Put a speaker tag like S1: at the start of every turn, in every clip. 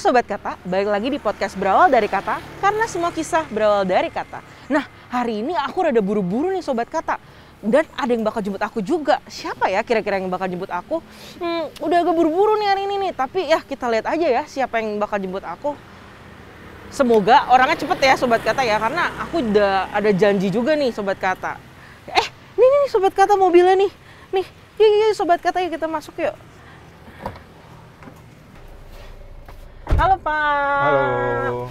S1: Sobat Kata, balik lagi di podcast Berawal Dari Kata, karena semua kisah berawal dari kata. Nah, hari ini aku rada buru-buru nih Sobat Kata. Dan ada yang bakal jemput aku juga. Siapa ya kira-kira yang bakal jemput aku? Udah agak buru-buru nih hari ini nih. Tapi ya kita lihat aja ya siapa yang bakal jemput aku. Semoga orangnya cepet ya Sobat Kata ya, karena aku udah ada janji juga nih Sobat Kata. Nih Sobat Kata mobilnya nih. Nih, yuk Sobat Kata, yuk kita masuk yuk. Halo Pak.
S2: Halo.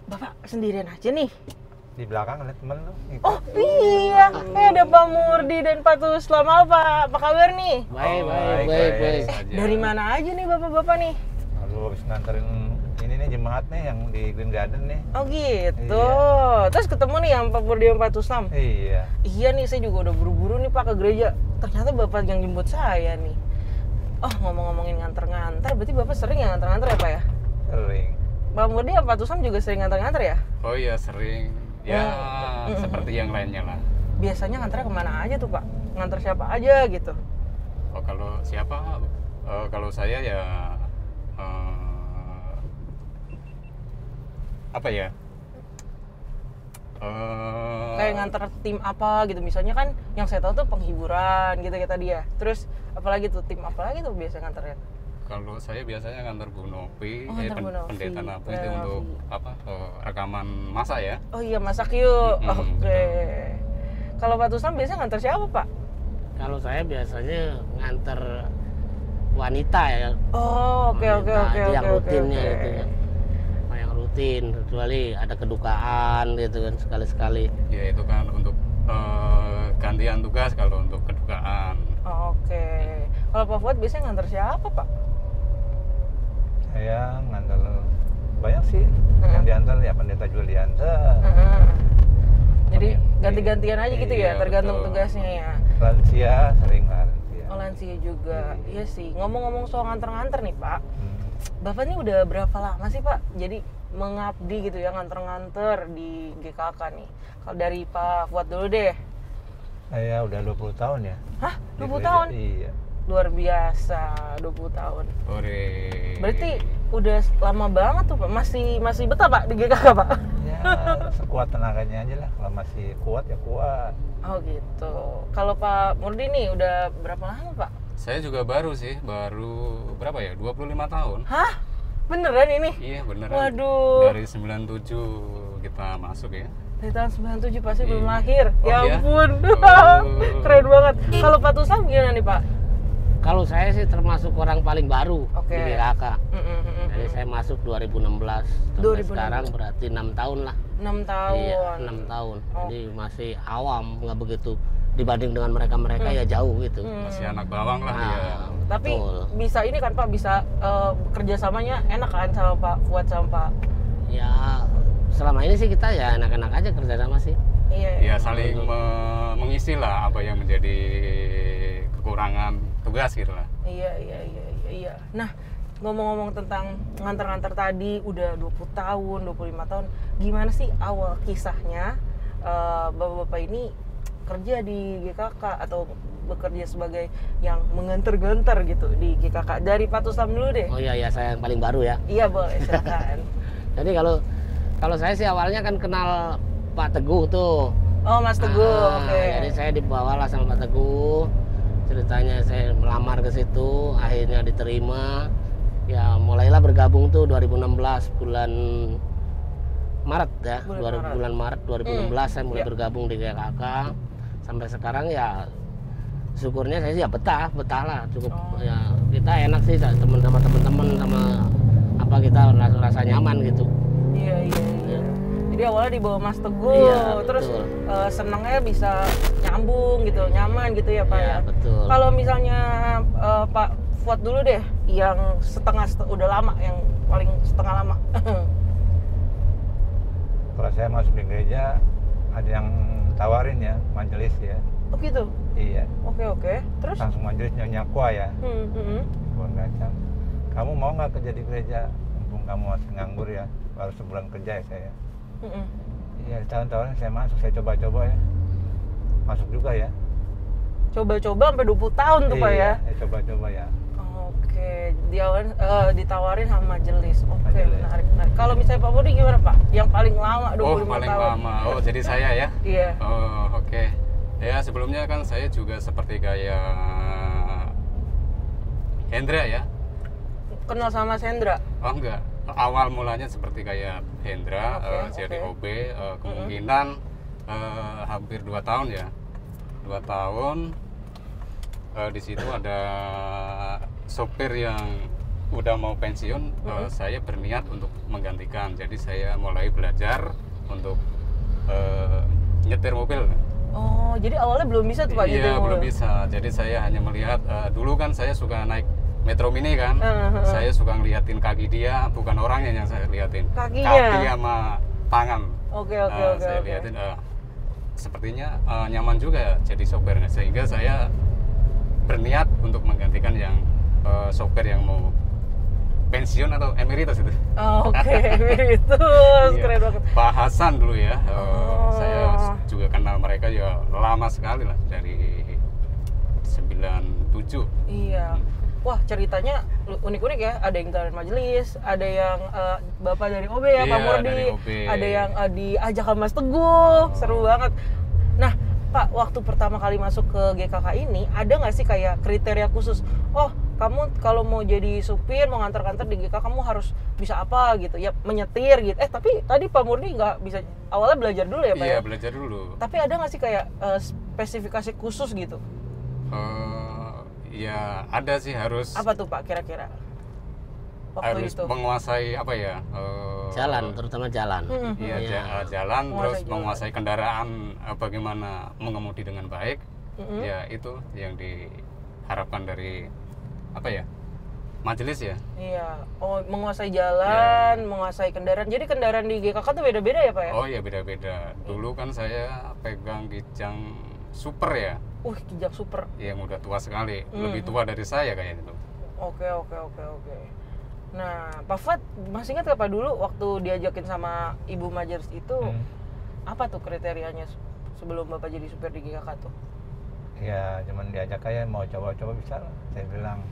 S1: Bapak sendirian aja nih?
S2: Di belakang ada temen lu.
S1: Oh iya, ada Pak Murdi dan Pak Tuslam. Halo Pak, apa kabar nih?
S3: Baik.
S1: Dari mana aja nih bapak-bapak nih?
S2: Lalu habis nganterin ini nih jemaat nih yang di Green Garden nih.
S1: Oh gitu.
S2: Iya.
S1: Terus ketemu nih yang Pak Murdi dan Pak Tuslam?
S2: Iya.
S1: Iya nih, saya juga udah buru-buru nih Pak ke gereja. Ternyata bapak yang jemput saya nih. Oh, ngomong-ngomongin nganter-nganter, berarti bapak sering ya nganter-nganter ya Pak ya?
S2: Sering.
S1: Pak Murdi dan Pak Tuslam juga sering nganter-nganter ya?
S3: Oh iya sering. Ya seperti yang lainnya lah.
S1: Biasanya nganternya kemana aja tuh Pak? Nganter siapa aja gitu?
S3: Oh kalau siapa? Kalau saya ya apa ya?
S1: Kayak nganter tim apa gitu, misalnya kan yang saya tahu tuh penghiburan gitu ya tadi ya. Terus apalagi tuh, tim apa lagi tuh biasa nganternya?
S3: Kalau saya biasanya nganter Bu Novi,
S1: Nganter Bu Novi,
S3: pendeta Napi itu
S1: Novi.
S3: untuk apa? Rekaman masa ya.
S1: Oh iya, masak yuk.
S3: Mm-mm,
S1: Oke. Kalau Pak Tuslam biasanya nganter siapa Pak?
S4: Kalau saya biasanya nganter wanita ya.
S1: Oh oke.
S4: Yang rutinnya gitu ya. Yang rutin, kecuali ada kedukaan gitu kan sekali-sekali.
S3: Ya itu kan untuk gantian tugas kalau untuk kedukaan.
S1: Oke. Kalau Pak Fuad biasanya nganter siapa Pak?
S2: Saya nganter banyak sih. Yang diantar ya Pendeta Julianter.
S1: Jadi ganti-gantian aja gitu ya,
S3: Iya,
S1: tergantung
S3: betul.
S1: tugasnya ya.
S2: Lansia sering lah lansia.
S1: Oh lansia juga, iya sih. Ngomong-ngomong soal nganter-nganter nih Pak, Bapak ini udah berapa lama sih Pak jadi mengabdi gitu ya, nganter-nganter di GKK nih? Kalau dari Pak Fuad dulu deh.
S2: Saya udah 20 tahun ya.
S1: Hah?
S2: di
S1: 20
S2: gereja.
S1: tahun?
S2: Iya.
S1: Luar biasa, 20 tahun.
S3: Ore.
S1: Berarti udah lama banget tuh Pak. Masih betah Pak di GKK Pak?
S2: Ya sekuat tenaganya aja lah. Kalau masih kuat ya kuat.
S1: Oh gitu. Kalau Pak Murdi nih udah berapa lama Pak?
S3: Saya juga baru berapa ya? 25 tahun.
S1: Hah? Beneran ini?
S3: Iya beneran.
S1: Waduh.
S3: Dari 97 kita masuk ya.
S1: Dari tahun 97 pasti belum
S3: Iya.
S1: lahir.
S3: Oh,
S1: Ya
S3: iya?
S1: ampun.
S3: Oh.
S1: Keren banget. Kalau Pak Tuslam gimana nih Pak?
S4: Kalau saya sih termasuk orang paling baru
S1: Oke.
S4: di GKK. Jadi
S1: Jadi
S4: saya masuk 2016. Sampai
S1: 2016.
S4: sekarang berarti 6 tahun lah.
S1: 6 tahun.
S4: Iya, 6 tahun.
S1: Oh.
S4: Jadi masih awam, nggak begitu dibanding dengan mereka-mereka ya jauh gitu.
S3: Masih anak bawang lah
S4: Nah,
S3: ya.
S1: Tapi
S4: betul.
S1: bisa ini kan Pak, bisa kerjasamanya enak kan sama Pak Fuad sama Pak?
S4: Ya selama ini sih kita ya enak-enak aja kerjasama sih.
S1: Iya.
S3: Ya saling mengisi lah apa yang menjadi kekurangan tugas gitu lah.
S1: Iya. Nah, ngomong-ngomong tentang nganter-nganter tadi, udah 20 tahun, 25 tahun. Gimana sih awal kisahnya Bapak-bapak ini kerja di GKK atau bekerja sebagai yang mengantar-gantar gitu di GKK? Dari Pak Tuslam dulu deh.
S4: Oh iya, saya yang paling baru ya.
S1: Iya boleh, silakan.
S4: Jadi kalau saya sih awalnya kan kenal Pak Teguh tuh.
S1: Oh Mas Teguh, oke.
S4: Jadi saya dibawalah sama Pak Teguh. Ceritanya saya melamar ke situ, akhirnya diterima. Ya mulailah bergabung tuh 2016 bulan Maret ya. Bulan Maret 2016 saya mulai bergabung di GKK. Sampai sekarang ya syukurnya saya sih ya betah lah cukup. Ya kita enak sih teman-teman sama apa kita rasa nyaman gitu.
S1: Iya. Jadi awalnya dibawa Mas Teguh,
S4: Iya,
S1: terus
S4: betul.
S1: senangnya bisa nyambung gitu, nyaman gitu ya Pak
S4: Iya,
S1: ya.
S4: betul.
S1: Kalau misalnya Pak Fuad dulu deh, yang udah lama, yang paling setengah lama.
S2: Kalau saya masuk di gereja ada yang tawarin ya majelis ya.
S1: Oh gitu.
S2: Iya.
S1: Oke. Terus?
S2: Langsung majelis nyonya Kwa ya. Kebun kacang. Kamu mau nggak kerja di gereja? Mumpung kamu masih nganggur ya, baru sebulan kerja ya saya. Iya, tahun-tahun saya masuk, saya coba-coba ya. Masuk juga ya.
S1: Coba-coba sampai 20 tahun tuh Pak ya.
S2: Saya coba-coba ya.
S1: Oke, ditawarin sama majelis. Oke,
S2: Majelis.
S1: menarik. Kalau misalnya Pak Budi gimana Pak? Yang paling lama 25
S3: Oh, paling
S1: tahun.
S3: lama. Oh, jadi saya ya?
S1: Iya.
S3: Oh, oke. Ya, sebelumnya kan saya juga seperti kayak Hendra ya.
S1: Kenal sama Sendra.
S3: Oh, enggak. Awal mulanya seperti kayak Hendra,
S1: Oke,
S3: jadi
S1: oke.
S3: OB, kemungkinan hampir 2 tahun ya. 2 tahun. Di situ ada sopir yang udah mau pensiun, saya berniat untuk menggantikan. Jadi saya mulai belajar untuk nyetir mobil.
S1: Oh, jadi awalnya belum bisa tuh Pak nyetir
S3: Iya,
S1: mobil?
S3: belum bisa. Jadi saya hanya melihat, dulu kan saya suka naik Metro Mini kan. Saya suka ngeliatin kaki dia, bukan orangnya yang saya liatin.
S1: Kakinya?
S3: Kaki sama tangan.
S1: Oke.
S3: Saya liatin, sepertinya nyaman juga jadi sopirnya. Sehingga saya berniat untuk menggantikan yang sopir yang mau pensiun atau emeritus itu.
S1: Oke, emeritus.
S3: Iya.
S1: Keren banget.
S3: Pak Hasan dulu ya. Saya
S1: Oh.
S3: juga kenal mereka ya lama sekali lah, dari 97.
S1: Iya. Wah, ceritanya unik-unik ya. Ada yang dari majelis, ada yang Bapak dari OB ya,
S3: Iya,
S1: Pak Murdi.
S3: dari OB.
S1: Ada yang diajak sama Mas Teguh. Seru banget. Nah, Pak, waktu pertama kali masuk ke GKK ini, ada nggak sih kayak kriteria khusus? Oh, kamu kalau mau jadi supir, mau nganter-nganter di GKK, kamu harus bisa apa gitu ya, menyetir gitu. Tapi tadi Pak Murdi nggak bisa, awalnya belajar dulu ya Pak
S3: Iya,
S1: ya?
S3: belajar dulu.
S1: Tapi ada nggak sih kayak spesifikasi khusus gitu?
S3: Ya ada sih, harus
S1: Apa tuh Pak kira-kira? Waktu
S3: harus
S1: itu.
S3: menguasai apa ya?
S4: Jalan, terutama jalan.
S3: Iya,
S4: Iya.
S3: jalan,
S1: Menguasai
S3: terus
S1: jalan.
S3: menguasai kendaraan, bagaimana mengemudi dengan baik.
S1: Mm-mm.
S3: Ya itu yang diharapkan dari apa ya? Majelis ya.
S1: Iya. Oh, menguasai jalan, menguasai kendaraan. Jadi kendaraan di GKK tuh beda-beda ya Pak ya?
S3: Oh iya, beda-beda. Dulu kan saya pegang Kijang Super ya,
S1: Kijang super.
S3: yang udah tua sekali, lebih tua dari saya kayaknya itu.
S1: Oke. Nah, Pak Fuad, masih ingat nggak Pak dulu waktu diajakin sama Ibu Majelis itu, apa tuh kriterianya sebelum Bapak jadi supir di GKK tuh?
S2: Ya cuman diajak aja, mau coba-coba bisa lah. Saya bilang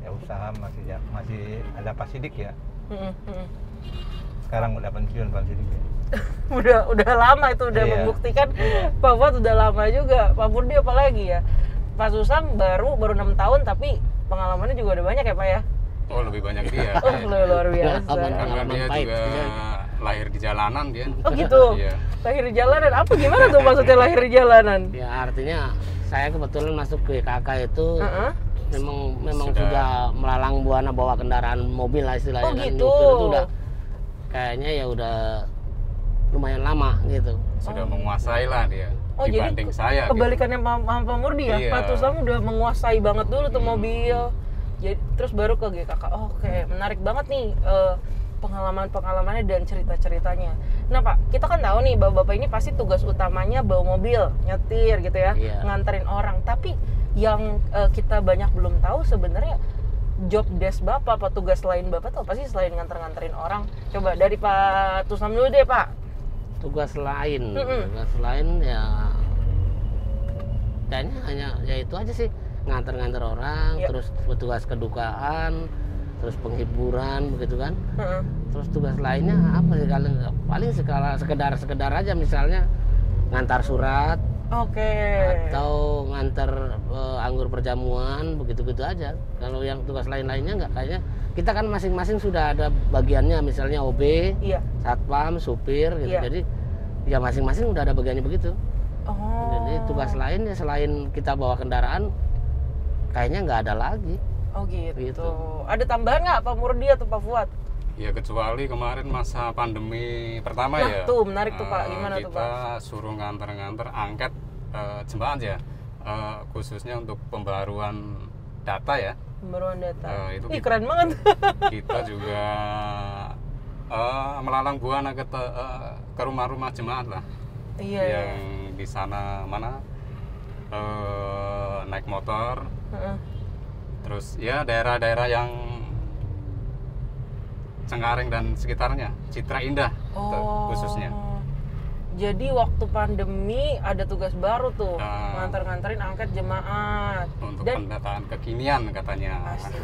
S2: ya usaha, masih ada Pak Sidik ya. Sekarang udah pensiun Pak Sidik ya.
S1: udah lama itu, udah
S2: Iya.
S1: membuktikan. Pak Fuad udah lama juga. Pak Murdi apa lagi ya? Pak Susang baru 6 tahun tapi pengalamannya juga udah banyak ya Pak ya?
S3: Oh, lebih banyak dia.
S1: Oh, luar biasa.
S4: Apa
S3: Karena
S4: pengalaman
S3: dia
S4: pahit.
S3: juga lahir di jalanan dia.
S1: Oh gitu?
S3: Iya.
S1: Lahir di jalanan, apa gimana tuh maksudnya lahir di jalanan?
S4: Ya artinya saya kebetulan masuk ke KK itu
S1: Heeh.
S4: memang
S3: Sudah.
S4: sudah melalang buana bawa kendaraan mobil lah istilahnya.
S1: Oh,
S4: kan.
S1: gitu.
S4: Nyupir itu udah kayaknya ya udah lumayan lama gitu.
S3: Sudah menguasai lah dia.
S1: Oh, jadi
S3: dibanding saya. gitu.
S1: kebalikannya Pak Murdi ya?
S3: Iya.
S1: Pak Tusam udah menguasai banget dulu tuh mobil. Jadi terus baru ke GKK. Oke, menarik banget nih pengalamannya dan cerita-ceritanya. Nah Pak, kita kan tahu nih bapak-bapak ini pasti tugas utamanya bawa mobil, nyetir gitu ya,
S4: Iya.
S1: nganterin orang. Tapi yang kita banyak belum tahu sebenarnya job desk Bapak, apa tugas lain Bapak tuh apa sih selain nganterin orang? Coba dari Pak Tusam dulu deh Pak.
S4: Tugas lain,
S1: Mm-mm.
S4: tugas lain ya kayaknya hanya ya itu aja sih, nganter-nganter orang,
S1: Iya.
S4: terus petugas kedukaan, terus penghiburan begitu kan.
S1: Heeh.
S4: Terus tugas lainnya apa sih, paling sekedar aja, misalnya ngantar surat
S1: Oke.
S4: atau ngantar anggur perjamuan begitu-gitu aja. Kalau yang tugas lain-lainnya nggak, kayaknya kita kan masing-masing sudah ada bagiannya, misalnya OB,
S1: Iya.
S4: satpam, supir gitu.
S1: Iya.
S4: Jadi ya masing-masing udah ada bagiannya begitu.
S1: Oh.
S4: Jadi tugas lainnya selain kita bawa kendaraan kayaknya nggak ada lagi.
S1: Oh gitu.
S4: Gitu.
S1: Ada tambahan nggak Pak Murdi atau Pak Fuad?
S3: Ya kecuali kemarin masa pandemi pertama
S1: Nah,
S3: ya.
S1: tuh, menarik tuh, Pak. Gimana tuh,
S3: kita suruh nganter-nganter angket jemaat ya. Khususnya untuk pembaruan data ya.
S1: Pembaruan data.
S3: Itu
S1: Ih, keren banget.
S3: Kita juga melalang buana ke rumah-rumah jemaat lah.
S1: Iya.
S3: Yang di sana mana naik motor.
S1: Heeh.
S3: Terus ya daerah-daerah yang Cengkareng dan sekitarnya, Citra Indah
S1: Oh.
S3: khususnya.
S1: Jadi waktu pandemi ada tugas baru tuh, nganter-nganterin angket jemaat.
S3: Untuk
S1: Dan
S3: pendataan kekinian katanya.
S1: asik.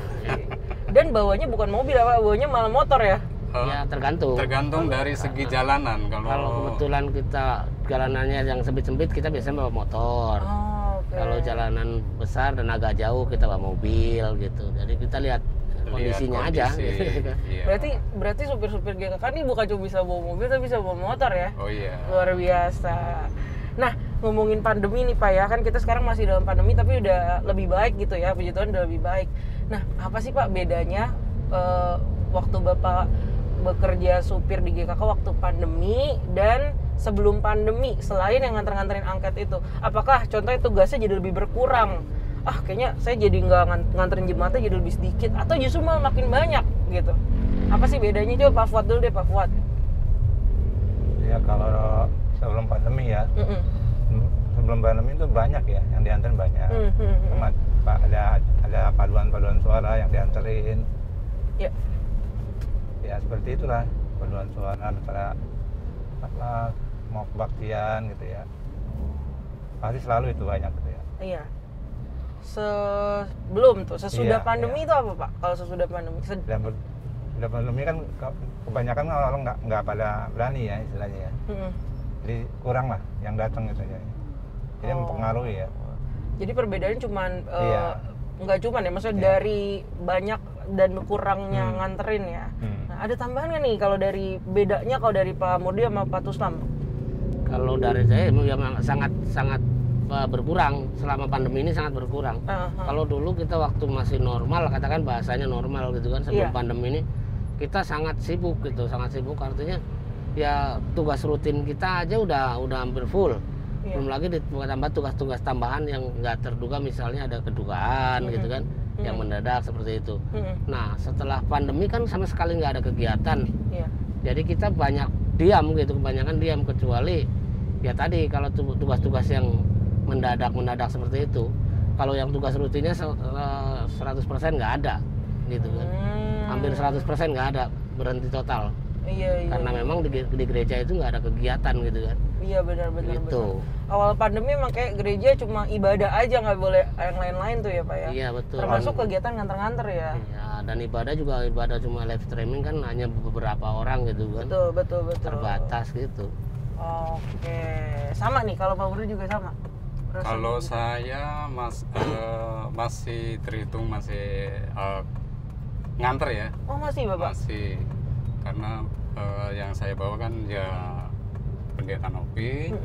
S1: Dan bawanya bukan mobil apa, bawanya malah motor ya?
S4: Ya tergantung.
S3: Tergantung dari segi jalanan.
S4: Kalau kebetulan kita jalanannya yang sempit-sempit, kita biasanya bawa motor.
S1: Oh, oke.
S4: Kalau jalanan besar dan agak jauh, kita bawa mobil gitu. Jadi kita lihat kondisinya aja. Gitu.
S3: Iya.
S1: Berarti supir-supir GKK ini bukan cuma bisa bawa mobil, tapi bisa bawa motor ya?
S3: Oh iya.
S1: Luar biasa. Nah, ngomongin pandemi nih Pak ya, kan kita sekarang masih dalam pandemi tapi udah lebih baik gitu ya, puji Tuhan udah lebih baik. Nah, apa sih Pak bedanya waktu Bapak bekerja supir di GKK waktu pandemi dan sebelum pandemi, selain yang nganter-nganterin angket itu? Apakah contohnya tugasnya jadi lebih berkurang? Kayaknya saya jadi nggak nganterin jemaatnya jadi lebih sedikit, atau justru malah makin banyak gitu? Apa sih bedanya? Coba Pak Fuad dulu deh, Pak Fuad.
S2: Ya kalau sebelum pandemi ya, sebelum pandemi itu banyak ya yang dianterin banyak. Pak ada paduan suara yang dianterin.
S1: Ya.
S2: Ya seperti itulah, paduan suara antara apa mau kebaktian gitu ya. Pasti selalu itu banyak gitu ya.
S1: Iya. Sebelum tuh, sesudah pandemi
S2: iya.
S1: itu apa Pak? Kalau sesudah pandemi?
S2: Sudah pandemi kan kebanyakan orang nggak pada berani ya istilahnya ya. Jadi kurang lah yang datang gitu ya. Jadi mempengaruhi ya.
S1: Jadi perbedaannya cuman nggak cuman ya, maksudnya
S2: Iya.
S1: dari banyak dan kurangnya nganterin ya. Nah, ada tambahan nggak nih kalau dari bedanya kalau dari Pak Murdi sama Pak Tuslam?
S4: Kalau dari saya ya sangat berkurang selama pandemi ini, sangat berkurang. Kalau dulu kita waktu masih normal, katakan bahasanya normal gitu kan, sebelum pandemi ini kita sangat sibuk gitu, artinya ya tugas rutin kita aja udah hampir full. Belum lagi ditambah tugas-tugas tambahan yang nggak terduga, misalnya ada kedugaan gitu kan, yang mendadak seperti itu. Nah setelah pandemi kan sama sekali nggak ada kegiatan, jadi kita banyak diam gitu, kebanyakan diam, kecuali ya tadi kalau tugas-tugas yang mendadak seperti itu. Kalau yang tugas rutinnya 100% nggak ada gitu kan, hampir 100% nggak ada, berhenti total.
S1: Iya.
S4: Karena memang di gereja itu nggak ada kegiatan gitu kan.
S1: Iya benar.
S4: Gitu.
S1: Awal pandemi emang kayak gereja cuma ibadah aja, nggak boleh yang lain-lain tuh ya Pak ya.
S4: Iya betul.
S1: Termasuk kegiatan nganter-nganter ya.
S4: Iya, dan ibadah cuma live streaming kan, hanya beberapa orang gitu kan.
S1: Betul.
S4: Terbatas gitu.
S1: Oke, sama nih kalau Pak Murdi juga sama.
S3: Kalau saya masih terhitung nganter ya.
S1: Oh masih Bapak?
S3: Masih, karena yang saya bawa kan ya pendeta Nopi.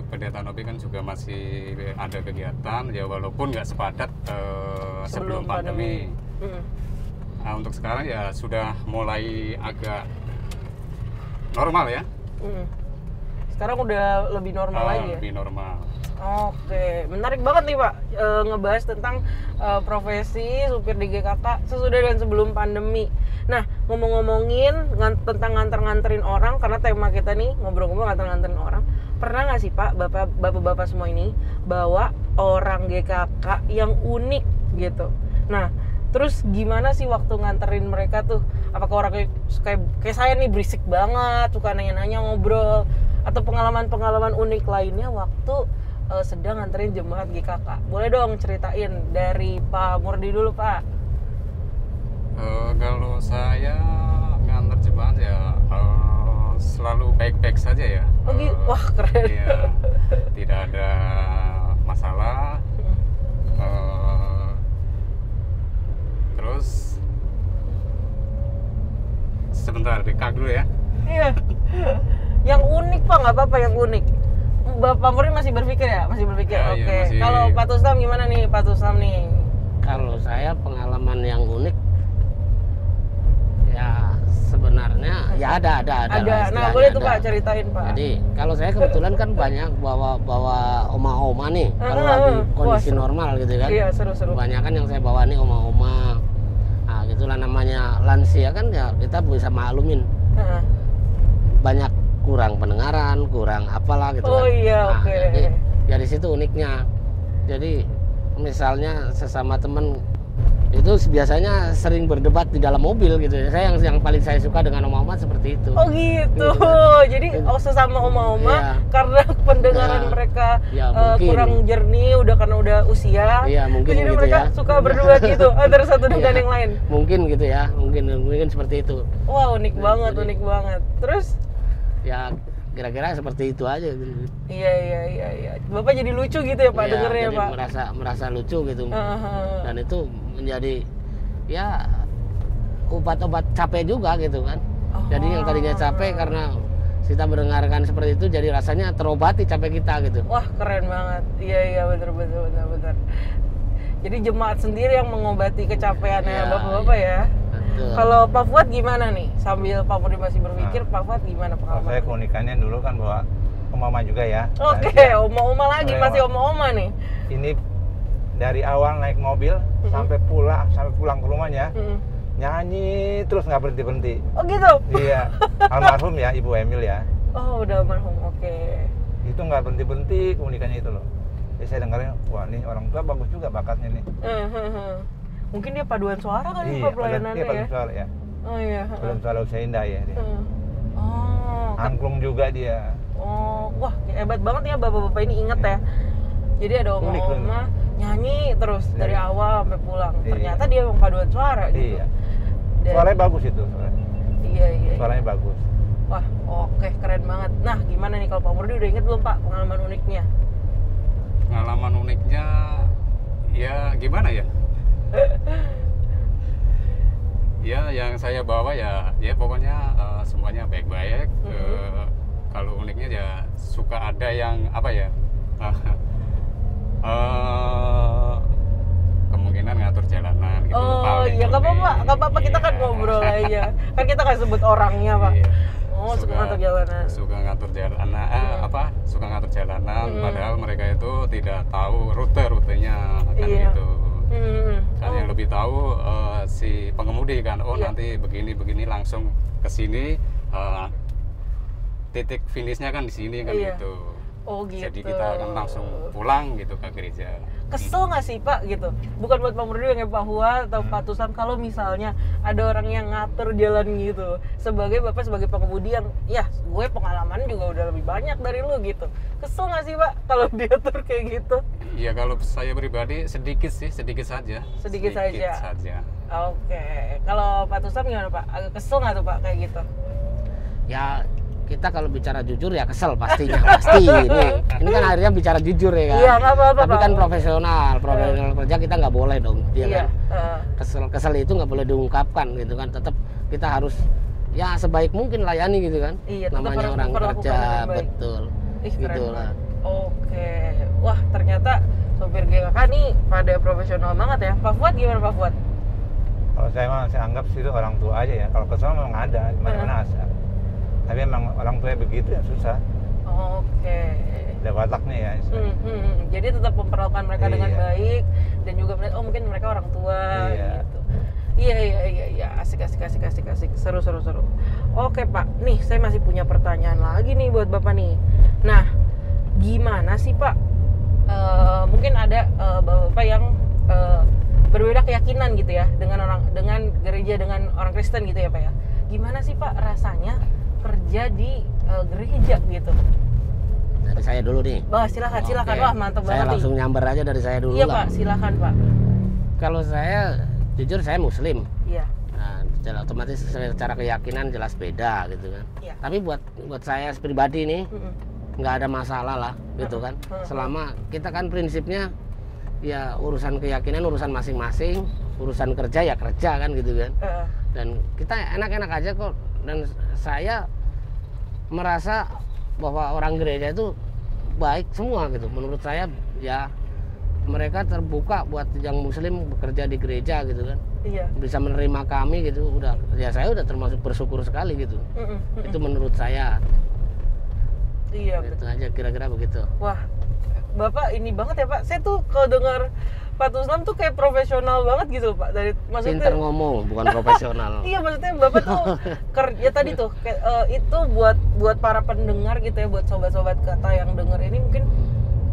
S3: Pendeta Nopi kan juga masih ada kegiatan ya, walaupun nggak sepadat sebelum pandemi. Nah, untuk sekarang ya sudah mulai agak normal ya.
S1: Sekarang udah lebih normal lagi ya?
S3: Lebih normal.
S1: Oke, menarik banget nih Pak, ngebahas tentang profesi supir di GKK sesudah dan sebelum pandemi. Nah, ngomongin tentang nganter-nganterin orang, karena tema kita nih ngobrol-ngobrol nganter-nganterin orang, pernah nggak sih Pak, bapak-bapak semua ini bawa orang GKK yang unik gitu? Nah, terus gimana sih waktu nganterin mereka tuh? Apakah orang kayak saya nih berisik banget, suka nanya-nanya, ngobrol, atau pengalaman-pengalaman unik lainnya waktu sedang nganterin jemaat GKK? Boleh dong ceritain dari Pak Murdi dulu Pak.
S3: Kalau saya nganter jemaat ya selalu baik-baik saja ya.
S1: Wah keren.
S3: Iya, tidak ada masalah. Terus sebentar, rekap dulu ya.
S1: Iya. Yang unik Pak, nggak apa-apa yang unik. Bapak Murdi masih berpikir ya? Masih berpikir.
S3: Ya,
S1: Oke.
S3: iya, masih.
S1: Kalau Pak Tuslam gimana nih Pak Tuslam nih?
S4: Kalau saya pengalaman yang unik ya sebenarnya ya ada.
S1: Nah boleh tuh Pak ceritain Pak.
S4: Jadi kalau saya kebetulan kan banyak bawa oma-oma nih kalau lagi kondisi normal gitu kan.
S1: Iya seru.
S4: Kebanyakan yang saya bawa nih oma-oma. Nah gitulah, namanya lansia kan ya, kita bisa maklumin. Banyak kurang pendengaran, kurang apalah gitu kan.
S1: Oh iya,
S4: nah,
S1: oke.
S4: Jadi ya di situ uniknya. Jadi misalnya sesama temen itu biasanya sering berdebat di dalam mobil gitu ya. Saya yang paling saya suka dengan oma-oma seperti itu.
S1: Oh gitu. Jadi sesama oma-oma
S4: Iya.
S1: karena pendengaran
S4: Nah,
S1: mereka
S4: ya, mungkin.
S1: kurang jernih karena udah usia.
S4: Iya, mungkin
S1: Jadi
S4: gitu
S1: mereka
S4: ya.
S1: suka berdebat gitu antara satu dengan
S4: Iya.
S1: yang lain.
S4: Mungkin gitu ya, mungkin seperti itu.
S1: Wah, unik banget,
S4: jadi-
S1: unik banget. Terus
S4: Ya kira-kira seperti itu aja gitu.
S1: iya. Bapak jadi lucu gitu ya Pak
S4: Iya,
S1: dengernya
S4: jadi
S1: Pak.
S4: merasa lucu gitu.
S1: Heeh.
S4: Dan itu menjadi ya obat-obat capek juga gitu kan. Jadi yang tadinya capek karena kita mendengarkan seperti itu jadi rasanya terobati capek kita gitu.
S1: Wah, keren banget. Iya, benar. Jadi jemaat sendiri yang mengobati kecapeannya
S4: Iya,
S1: Bapak-bapak ya.
S4: Betul.
S1: Kalau Pak Fuad gimana nih? Sambil Pak Fuad masih berpikir, Pak Fuad gimana
S2: Kalau saya
S1: pengalaman?
S2: keunikannya dulu kan bawa oma juga ya.
S1: Oke,
S2: Dari-
S1: oma-oma lagi,
S2: Oleh
S1: masih
S2: oma.
S1: oma-oma nih.
S2: Ini dari awal naik mobil sampai pulang ke rumahnya
S1: Mm-mm.
S2: nyanyi terus nggak berhenti.
S1: Oh gitu?
S2: Iya, almarhum ya Ibu Emil ya.
S1: Oh, udah almarhum, oke.
S2: Itu nggak berhenti keunikannya itu loh. Jadi saya dengarnya, wah nih orang tua bagus juga bakatnya nih.
S1: Mungkin dia paduan suara kali Pak
S2: Iya,
S1: pelayanannya
S2: paduan
S1: ya?
S2: suara ya.
S1: Oh iya.
S2: Paduan suara usia indah ya dia.
S1: Oh,
S2: Angklung juga dia.
S1: wah hebat banget ya bapak-bapak ini inget ya. Jadi ada
S2: Unik,
S1: oma-oma nyanyi terus dari
S2: Iya.
S1: awal sampai pulang.
S2: Iya.
S1: Ternyata dia emang paduan suara gitu.
S2: Iya.
S1: Dan-
S2: Suaranya bagus itu, suaranya.
S1: Iya.
S2: Suaranya bagus.
S1: Wah, oke, keren banget. Nah, gimana nih kalau Pak Murdi udah inget belum Pak pengalaman uniknya?
S3: Pengalaman uniknya ya gimana ya? Ya yang saya bawa ya pokoknya semuanya baik-baik. Kalau uniknya ya suka ada yang apa ya? Kemungkinan ngatur jalanan gitu.
S1: Oh
S3: paling
S1: iya, nggak apa-apa,
S3: lebih.
S1: nggak apa-apa, kita kan
S3: Iya.
S1: ngobrol aja. Kan kita kan sebut orangnya Pak.
S3: Iya.
S1: Oh, suka ngatur jalanan.
S3: Suka ngatur jalanan, suka ngatur jalanan, padahal mereka itu tidak tahu rutenya kan
S1: Iya.
S3: gitu. Kan
S1: Oh.
S3: yang lebih tahu si pengemudi kan,
S1: Iya.
S3: nanti begini langsung ke sini, titik finishnya kan di sini kan
S1: Iya.
S3: gitu.
S1: Oh gitu.
S3: Jadi kita akan langsung pulang gitu ke gereja.
S1: Kesel nggak sih Pak gitu? Bukan buat Pak Murdi yang Pak Fuad atau Pak Tusam, kalau misalnya ada orang yang ngatur jalan gitu. Sebagai Bapak sebagai pengemudi yang ya gue pengalaman juga udah lebih banyak dari lu gitu. Kesel nggak sih Pak kalau diatur kayak gitu?
S3: Ya kalau saya pribadi sedikit saja.
S1: Sedikit saja.
S3: saja.
S1: Oke. Kalau Pak Tusam gimana Pak? Agak kesel nggak tuh Pak kayak gitu?
S4: Ya kita kalau bicara jujur ya kesel pastinya pasti ini kan akhirnya bicara jujur ya kan.
S1: Iya, nggak apa-apa,
S4: Tapi
S1: Pak.
S4: kan profesional kerja kita nggak boleh dong, ya
S1: Iya.
S4: kan. Kesel itu nggak boleh diungkapkan gitu kan. Tetap kita harus ya sebaik mungkin layani gitu kan.
S1: Iya, tetap
S4: Namanya
S1: harus
S4: orang
S1: memperlakukan
S4: kerja,
S1: dengan baik.
S4: betul.
S1: Ih, keren
S4: Gitu lah.
S1: banget. Oke. Wah, ternyata sopir GKK nih pada profesional banget ya. Pak Fuad gimana Pak Fuad?
S2: Kalau saya anggap sih itu orang tua aja ya. Kalau kesel memang ada, di mana-mana ada. Tapi emang orang tua begitu ya susah.
S1: Oke.
S2: Ada wataknya ya.
S1: Jadi tetap memperlakukan mereka dengan
S2: Iya.
S1: baik dan juga melihat oh mungkin mereka orang tua
S2: Iya.
S1: gitu. Iya. Asik. Seru. Oke Pak, nih saya masih punya pertanyaan lagi nih buat Bapak nih. Nah, gimana sih Pak? Mungkin ada Bapak yang berbeda keyakinan gitu ya dengan gereja dengan orang Kristen gitu ya Pak ya. Gimana sih Pak rasanya kerja di gereja gitu?
S4: Dari saya dulu nih.
S1: Bah, silakan.
S4: Oke.
S1: Wah, mantap
S4: Saya
S1: banget
S4: langsung
S1: nih.
S4: nyamber aja dari saya dulu
S1: Iya
S4: lah.
S1: Pak, silakan Pak.
S4: Kalau saya jujur saya muslim.
S1: Iya.
S4: Nah, otomatis secara keyakinan jelas beda gitu kan.
S1: Iya.
S4: Tapi buat saya pribadi nih nggak ada masalah lah gitu kan. Selama kita kan prinsipnya ya urusan keyakinan urusan masing-masing, urusan kerja ya kerja kan gitu kan. Dan kita enak-enak aja kok. Dan saya merasa bahwa orang gereja itu baik semua gitu. Menurut saya ya mereka terbuka buat yang muslim bekerja di gereja gitu kan.
S1: Iya.
S4: Bisa menerima kami gitu, udah ya saya udah termasuk bersyukur sekali gitu. Itu menurut saya.
S1: Iya,
S4: Itu
S1: betul.
S4: aja kira-kira begitu.
S1: Wah, Bapak ini banget ya Pak. Saya tuh kalau dengar Pak Tuslam tuh kayak profesional banget gitu Pak. Dari
S4: Pinter
S1: maksudnya
S4: ngomong bukan profesional.
S1: iya, maksudnya Bapak tuh kerja tadi tuh itu buat para pendengar gitu ya, buat sobat-sobat kata yang denger ini mungkin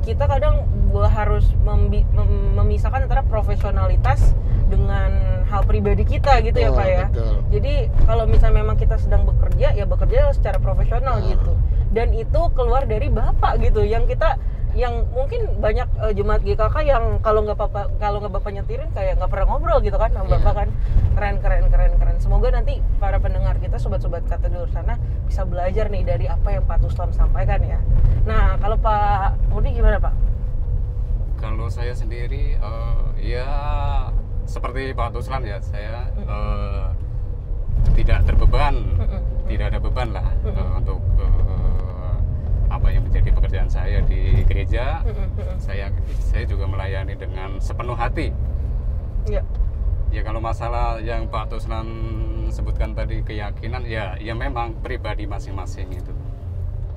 S1: kita kadang harus memisahkan antara profesionalitas dengan hal pribadi kita gitu ya Pak ya.
S4: Betul.
S1: Jadi kalau misalnya memang kita sedang bekerja ya bekerja secara profesional gitu. Dan itu keluar dari Bapak gitu yang mungkin banyak jemaat GKK yang kalau nggak Bapak nyetirin kayak nggak pernah ngobrol gitu kan sama Bapak kan. Keren. Semoga nanti para pendengar kita sobat-sobat Kata di luar sana bisa belajar nih dari apa yang Pak Tuslam sampaikan ya. Nah, kalau Pak Mudi gimana Pak?
S3: Kalau saya sendiri ya seperti Pak Tuslam ya, saya tidak terbeban, tidak ada beban lah untuk apa yang menjadi pekerjaan saya di gereja. Saya juga melayani dengan sepenuh hati.
S1: Ya.
S3: Ya kalau masalah yang Pak Tuslan sebutkan tadi keyakinan, ya memang pribadi masing-masing itu.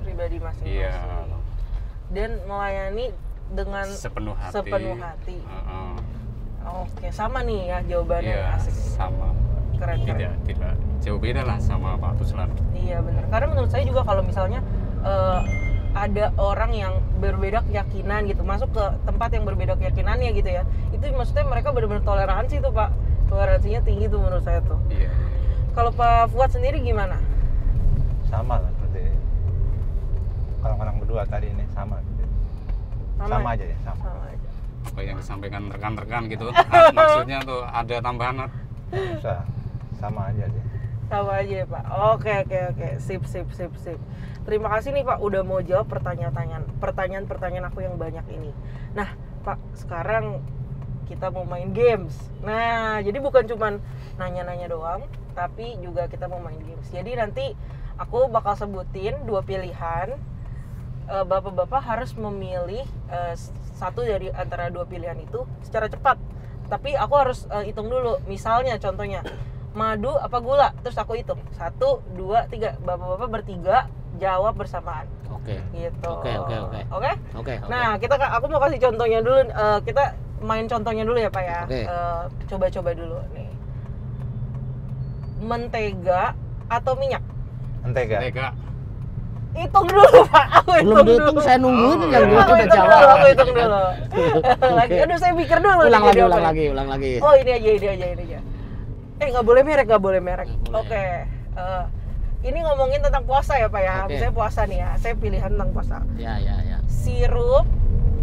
S1: Pribadi masing-masing.
S3: Iya.
S1: Dan melayani dengan
S3: sepenuh hati.
S1: Oke, sama nih ya jawabannya.
S3: Iya,
S1: asik.
S3: sama.
S1: Keren.
S3: Tidak jauh beda lah sama Pak Tuslan.
S1: Iya benar. Karena menurut saya juga kalau misalnya ada orang yang berbeda keyakinan gitu masuk ke tempat yang berbeda keyakinannya gitu ya, itu maksudnya mereka benar-benar toleransi tuh Pak, toleransinya tinggi tuh menurut saya tuh.
S3: Iya.
S1: Kalau Pak Fuad sendiri gimana?
S2: Sama lah seperti orang-orang berdua tadi ini sama gitu. Sama aja ya, sama
S1: aja.
S3: Apa yang disampaikan rekan-rekan gitu maksudnya tuh ada tambahan?
S2: Bisa, sama aja sih.
S1: Sama aja ya Pak. Oke. Sip. Terima kasih nih Pak udah mau jawab pertanyaan aku yang banyak ini. Nah Pak, sekarang kita mau main games. Nah jadi bukan cuman nanya-nanya doang, tapi juga kita mau main games. Jadi nanti aku bakal sebutin 2 pilihan. Bapak-bapak harus memilih satu dari antara 2 pilihan itu secara cepat. Tapi aku harus hitung dulu. Misalnya contohnya madu apa gula, terus aku hitung 1, 2, 3. Bapak-bapak bertiga jawab bersamaan.
S4: Oke.
S1: Gitu.
S4: Oke.
S1: Nah, aku mau kasih contohnya dulu. Kita main contohnya dulu ya Pak ya. Coba-coba dulu nih. Mentega atau minyak?
S2: Mentega.
S1: Hitung dulu Pak.
S4: Belum dihitung, saya nungguin yang dua udah jawab.
S1: Aku hitung dulu. Lagi, aduh saya pikir dulu.
S4: Ulang lagi.
S1: Oh ini aja. Nggak boleh merek. Oke. Ini ngomongin tentang puasa ya Pak ya. Misalnya puasa nih ya. Saya pilihan tentang puasa.
S4: Ya.
S1: Sirup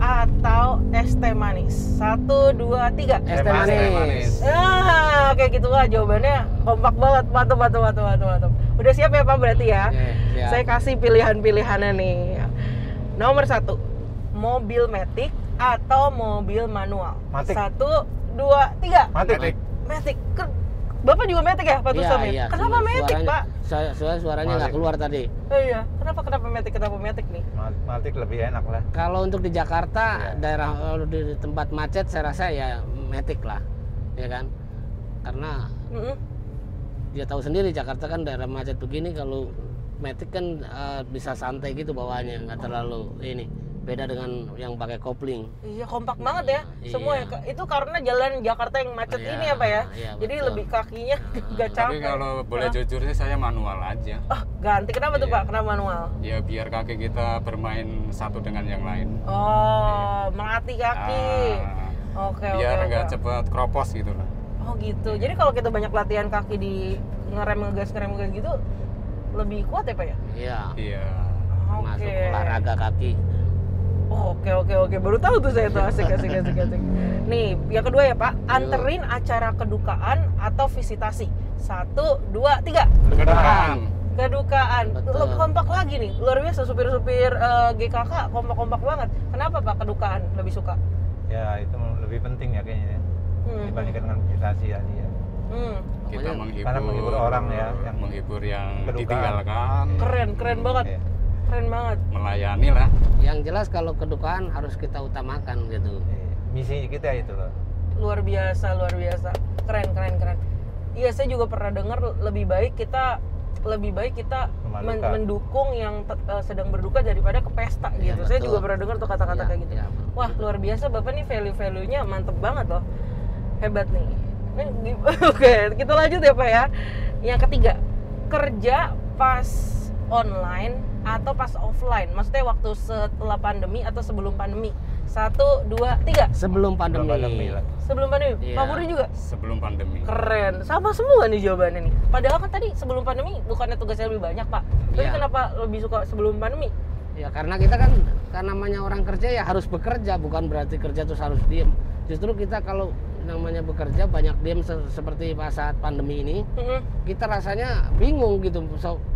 S1: atau es teh manis? 1, 2, 3.
S4: Es teh manis.
S1: Nah, kayak gitu lah jawabannya kompak banget. Mantap. Udah siap ya Pak berarti ya?
S4: Siap.
S1: Saya kasih pilihan-pilihannya nih. Nomor 1, mobil matic atau mobil manual?
S2: Matic.
S1: 1, 2, 3. Matic. Bapak juga matic ya Pak Tusam ya? Kenapa matic Pak?
S4: Suaranya nggak keluar tadi.
S1: Oh iya, kenapa matic nih?
S2: Matic lebih enak lah.
S4: Kalau untuk di Jakarta, daerah di tempat macet, saya rasa ya matic lah, ya kan? Karena dia tahu sendiri Jakarta kan daerah macet begini, kalau matic kan bisa santai gitu bawaannya, nggak terlalu ini. Beda dengan yang pakai kopling. Iya,
S1: kompak banget ya. Semua ya. Itu karena jalan Jakarta yang macet ini ya Pak ya. Jadi betul. Lebih kakinya gak capek.
S3: Tapi kalau boleh jujur sih saya manual aja.
S1: Ganti. Kenapa tuh Pak? Kenapa manual?
S3: Ya biar kaki kita bermain satu dengan yang lain.
S1: Melatih kaki. Oke.
S3: Biar nggak cepat kropos gitu lah.
S1: Oh gitu. Jadi kalau kita banyak latihan kaki di ngerem ngegas gitu lebih kuat ya Pak ya?
S3: Iya.
S4: Masuk olahraga kaki.
S1: Oke. Baru tahu tuh saya tuh asik. Nih, yang kedua ya Pak, anterin acara kedukaan atau visitasi? 1, 2, 3. Kedukaan. Kompak lagi nih. Luar biasa supir-supir GKK kompak banget. Kenapa Pak kedukaan lebih suka?
S2: Ya, itu lebih penting ya kayaknya. Dibandingkan dengan visitasi ya.
S3: Kita
S2: karena menghibur orang ya,
S3: yang menghibur yang
S2: kedukaan.
S3: ditinggalkan.
S1: Keren banget.
S2: Ya.
S1: Keren banget.
S3: Melayani lah.
S4: Yang jelas kalau kedukaan harus kita utamakan gitu.
S2: Misi kita itu loh.
S1: Luar biasa. Keren. Iya, saya juga pernah dengar lebih baik kita mendukung yang sedang berduka daripada ke pesta gitu. Saya juga pernah dengar tuh kata-kata kayak gitu. Wah, luar biasa Bapak nih, value-nya mantep banget loh. Hebat nih. Oke, kita lanjut ya Pak ya. Yang ketiga, kerja pas online atau pas offline? Maksudnya waktu setelah pandemi atau sebelum pandemi? 1, 2, 3.
S4: Sebelum pandemi.
S2: lah.
S1: Sebelum pandemi.
S4: Iya.
S1: Pak Puri juga?
S3: Sebelum pandemi.
S1: Keren. Sama semua nih jawabannya nih. Padahal kan tadi sebelum pandemi bukannya tugasnya lebih banyak, Pak. Tapi
S4: Iya.
S1: kenapa lebih suka sebelum pandemi?
S4: Ya karena kita kan namanya orang kerja ya harus bekerja, bukan berarti kerja terus harus diem. Justru kita kalau namanya bekerja banyak diem seperti pas saat pandemi ini, kita rasanya bingung gitu,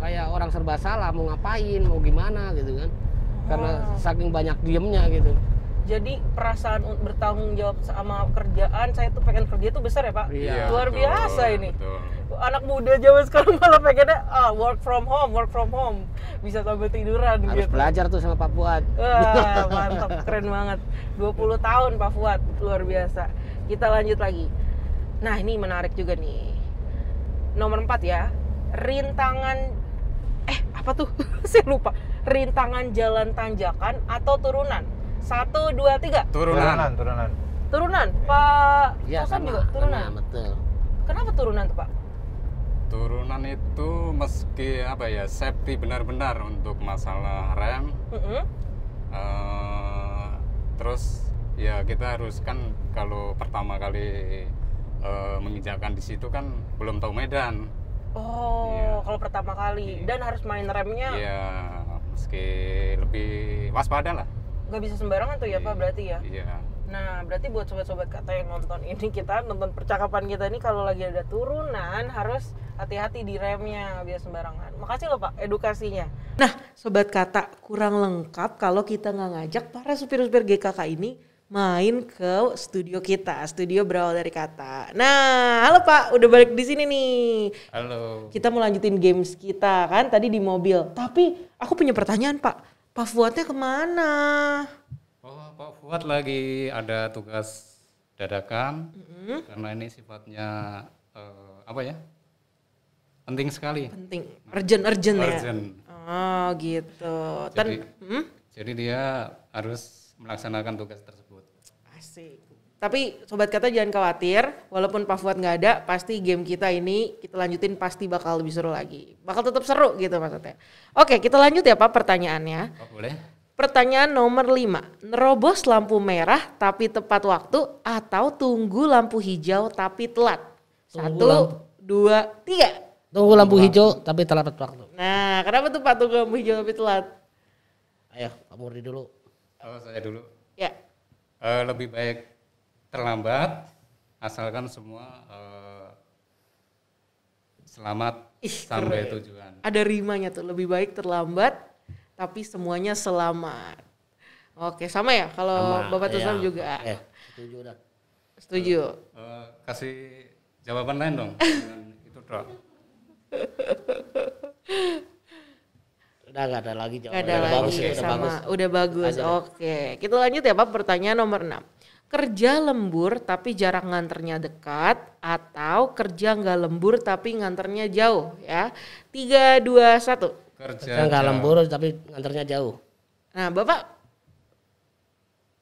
S4: kayak orang serba salah mau ngapain, mau gimana gitu kan. Karena saking banyak diemnya gitu.
S1: Jadi perasaan bertanggung jawab sama kerjaan, saya tuh pengen kerja tuh besar ya Pak?
S4: Iya,
S1: Luar
S3: betul,
S1: biasa ini.
S3: betul.
S1: Anak muda zaman sekarang malah pengennya work from home. Bisa sambil tiduran
S4: Harus
S1: gitu.
S4: belajar tuh sama Pak Fuad.
S1: Wah, mantap, keren banget. 20 tahun Pak Fuad, luar biasa. Kita lanjut lagi. Nah, ini menarik juga nih. Nomor 4 ya. Rintangan apa tuh? Saya lupa. Rintangan jalan tanjakan atau turunan? 1, 2, 3.
S3: Turunan.
S1: Turunan. Pak
S4: Iya
S1: Tosam
S4: sama.
S1: juga turunan.
S4: Nah, betul.
S1: Kenapa turunan tuh Pak?
S3: Turunan itu meski apa ya, safety benar-benar untuk masalah rem. Terus ya kita harus kan kalau pertama kali menginjakkan di situ kan belum tahu medan.
S1: Oh,
S3: Iya.
S1: kalau pertama kali dan harus main remnya
S3: Ya meski lebih waspada lah.
S1: nggak bisa sembarangan tuh ya Pak berarti ya.
S3: Iya.
S1: Nah, berarti buat sobat-sobat kata yang nonton ini, kita nonton percakapan kita ini kalau lagi ada turunan harus hati-hati di remnya, nggak bisa sembarangan. Makasih loh Pak edukasinya. Nah, sobat kata kurang lengkap kalau kita nggak ngajak para supir-supir GKK ini main ke studio kita, studio Berawal Dari Kata. Nah, halo Pak, udah balik di sini nih.
S3: Halo.
S1: Kita mau lanjutin games kita kan tadi di mobil. Tapi aku punya pertanyaan Pak. Pak Fuadnya kemana?
S3: Oh, Pak Fuad lagi ada tugas dadakan karena ini sifatnya apa ya? Penting sekali.
S1: Penting, urgent ya.
S3: Urgent.
S1: Oh gitu.
S3: Jadi dia harus melaksanakan tugas tersebut.
S1: Asik. Tapi sobat kata jangan khawatir, walaupun Pak Fuad nggak ada, pasti game kita ini kita lanjutin pasti bakal lebih seru lagi. Bakal tetap seru gitu maksudnya. Oke, kita lanjut ya Pak pertanyaannya.
S3: Oh, boleh?
S1: Pertanyaan nomor 5. Nerobos lampu merah tapi tepat waktu atau tunggu lampu hijau tapi telat? 1, 2, 3.
S4: Tunggu lampu hijau tapi telat waktu.
S1: Nah, kenapa tuh Pak tunggu lampu hijau tapi telat?
S4: Ayo, Pak Murdi dulu.
S3: Oh, saya dulu.
S1: Ya.
S3: Lebih baik terlambat asalkan semua selamat sampai
S1: keren.
S3: tujuan.
S1: Ada rimanya tuh, lebih baik terlambat tapi semuanya selamat. Oke, sama ya kalau Bapak Tosam juga.
S4: Setuju dah.
S1: Setuju.
S3: Kasih jawaban lain dong. Dengan itu dong.
S4: Udah gak ada lagi jawaban.
S1: Gak ada lagi udah bagus. Oke, kita lanjut ya Pak. Pertanyaan nomor 6. Kerja lembur tapi jarak nganternya dekat atau kerja nggak lembur tapi nganternya jauh ya. 3, 2, 1.
S3: Kerja
S4: nggak lembur tapi nganternya jauh.
S1: Nah Bapak?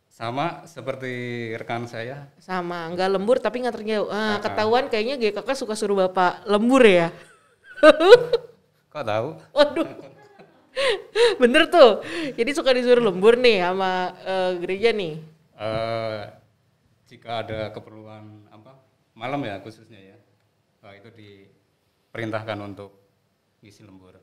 S3: Sama seperti rekan saya.
S1: Sama, nggak lembur tapi nganternya jauh. Ketahuan kayaknya GKK suka suruh Bapak lembur ya.
S3: Kok tahu?
S1: Waduh. Bener tuh. Jadi suka disuruh lembur nih sama gereja nih.
S3: Jika ada keperluan malam ya khususnya ya, itu diperintahkan untuk ngisi lembur.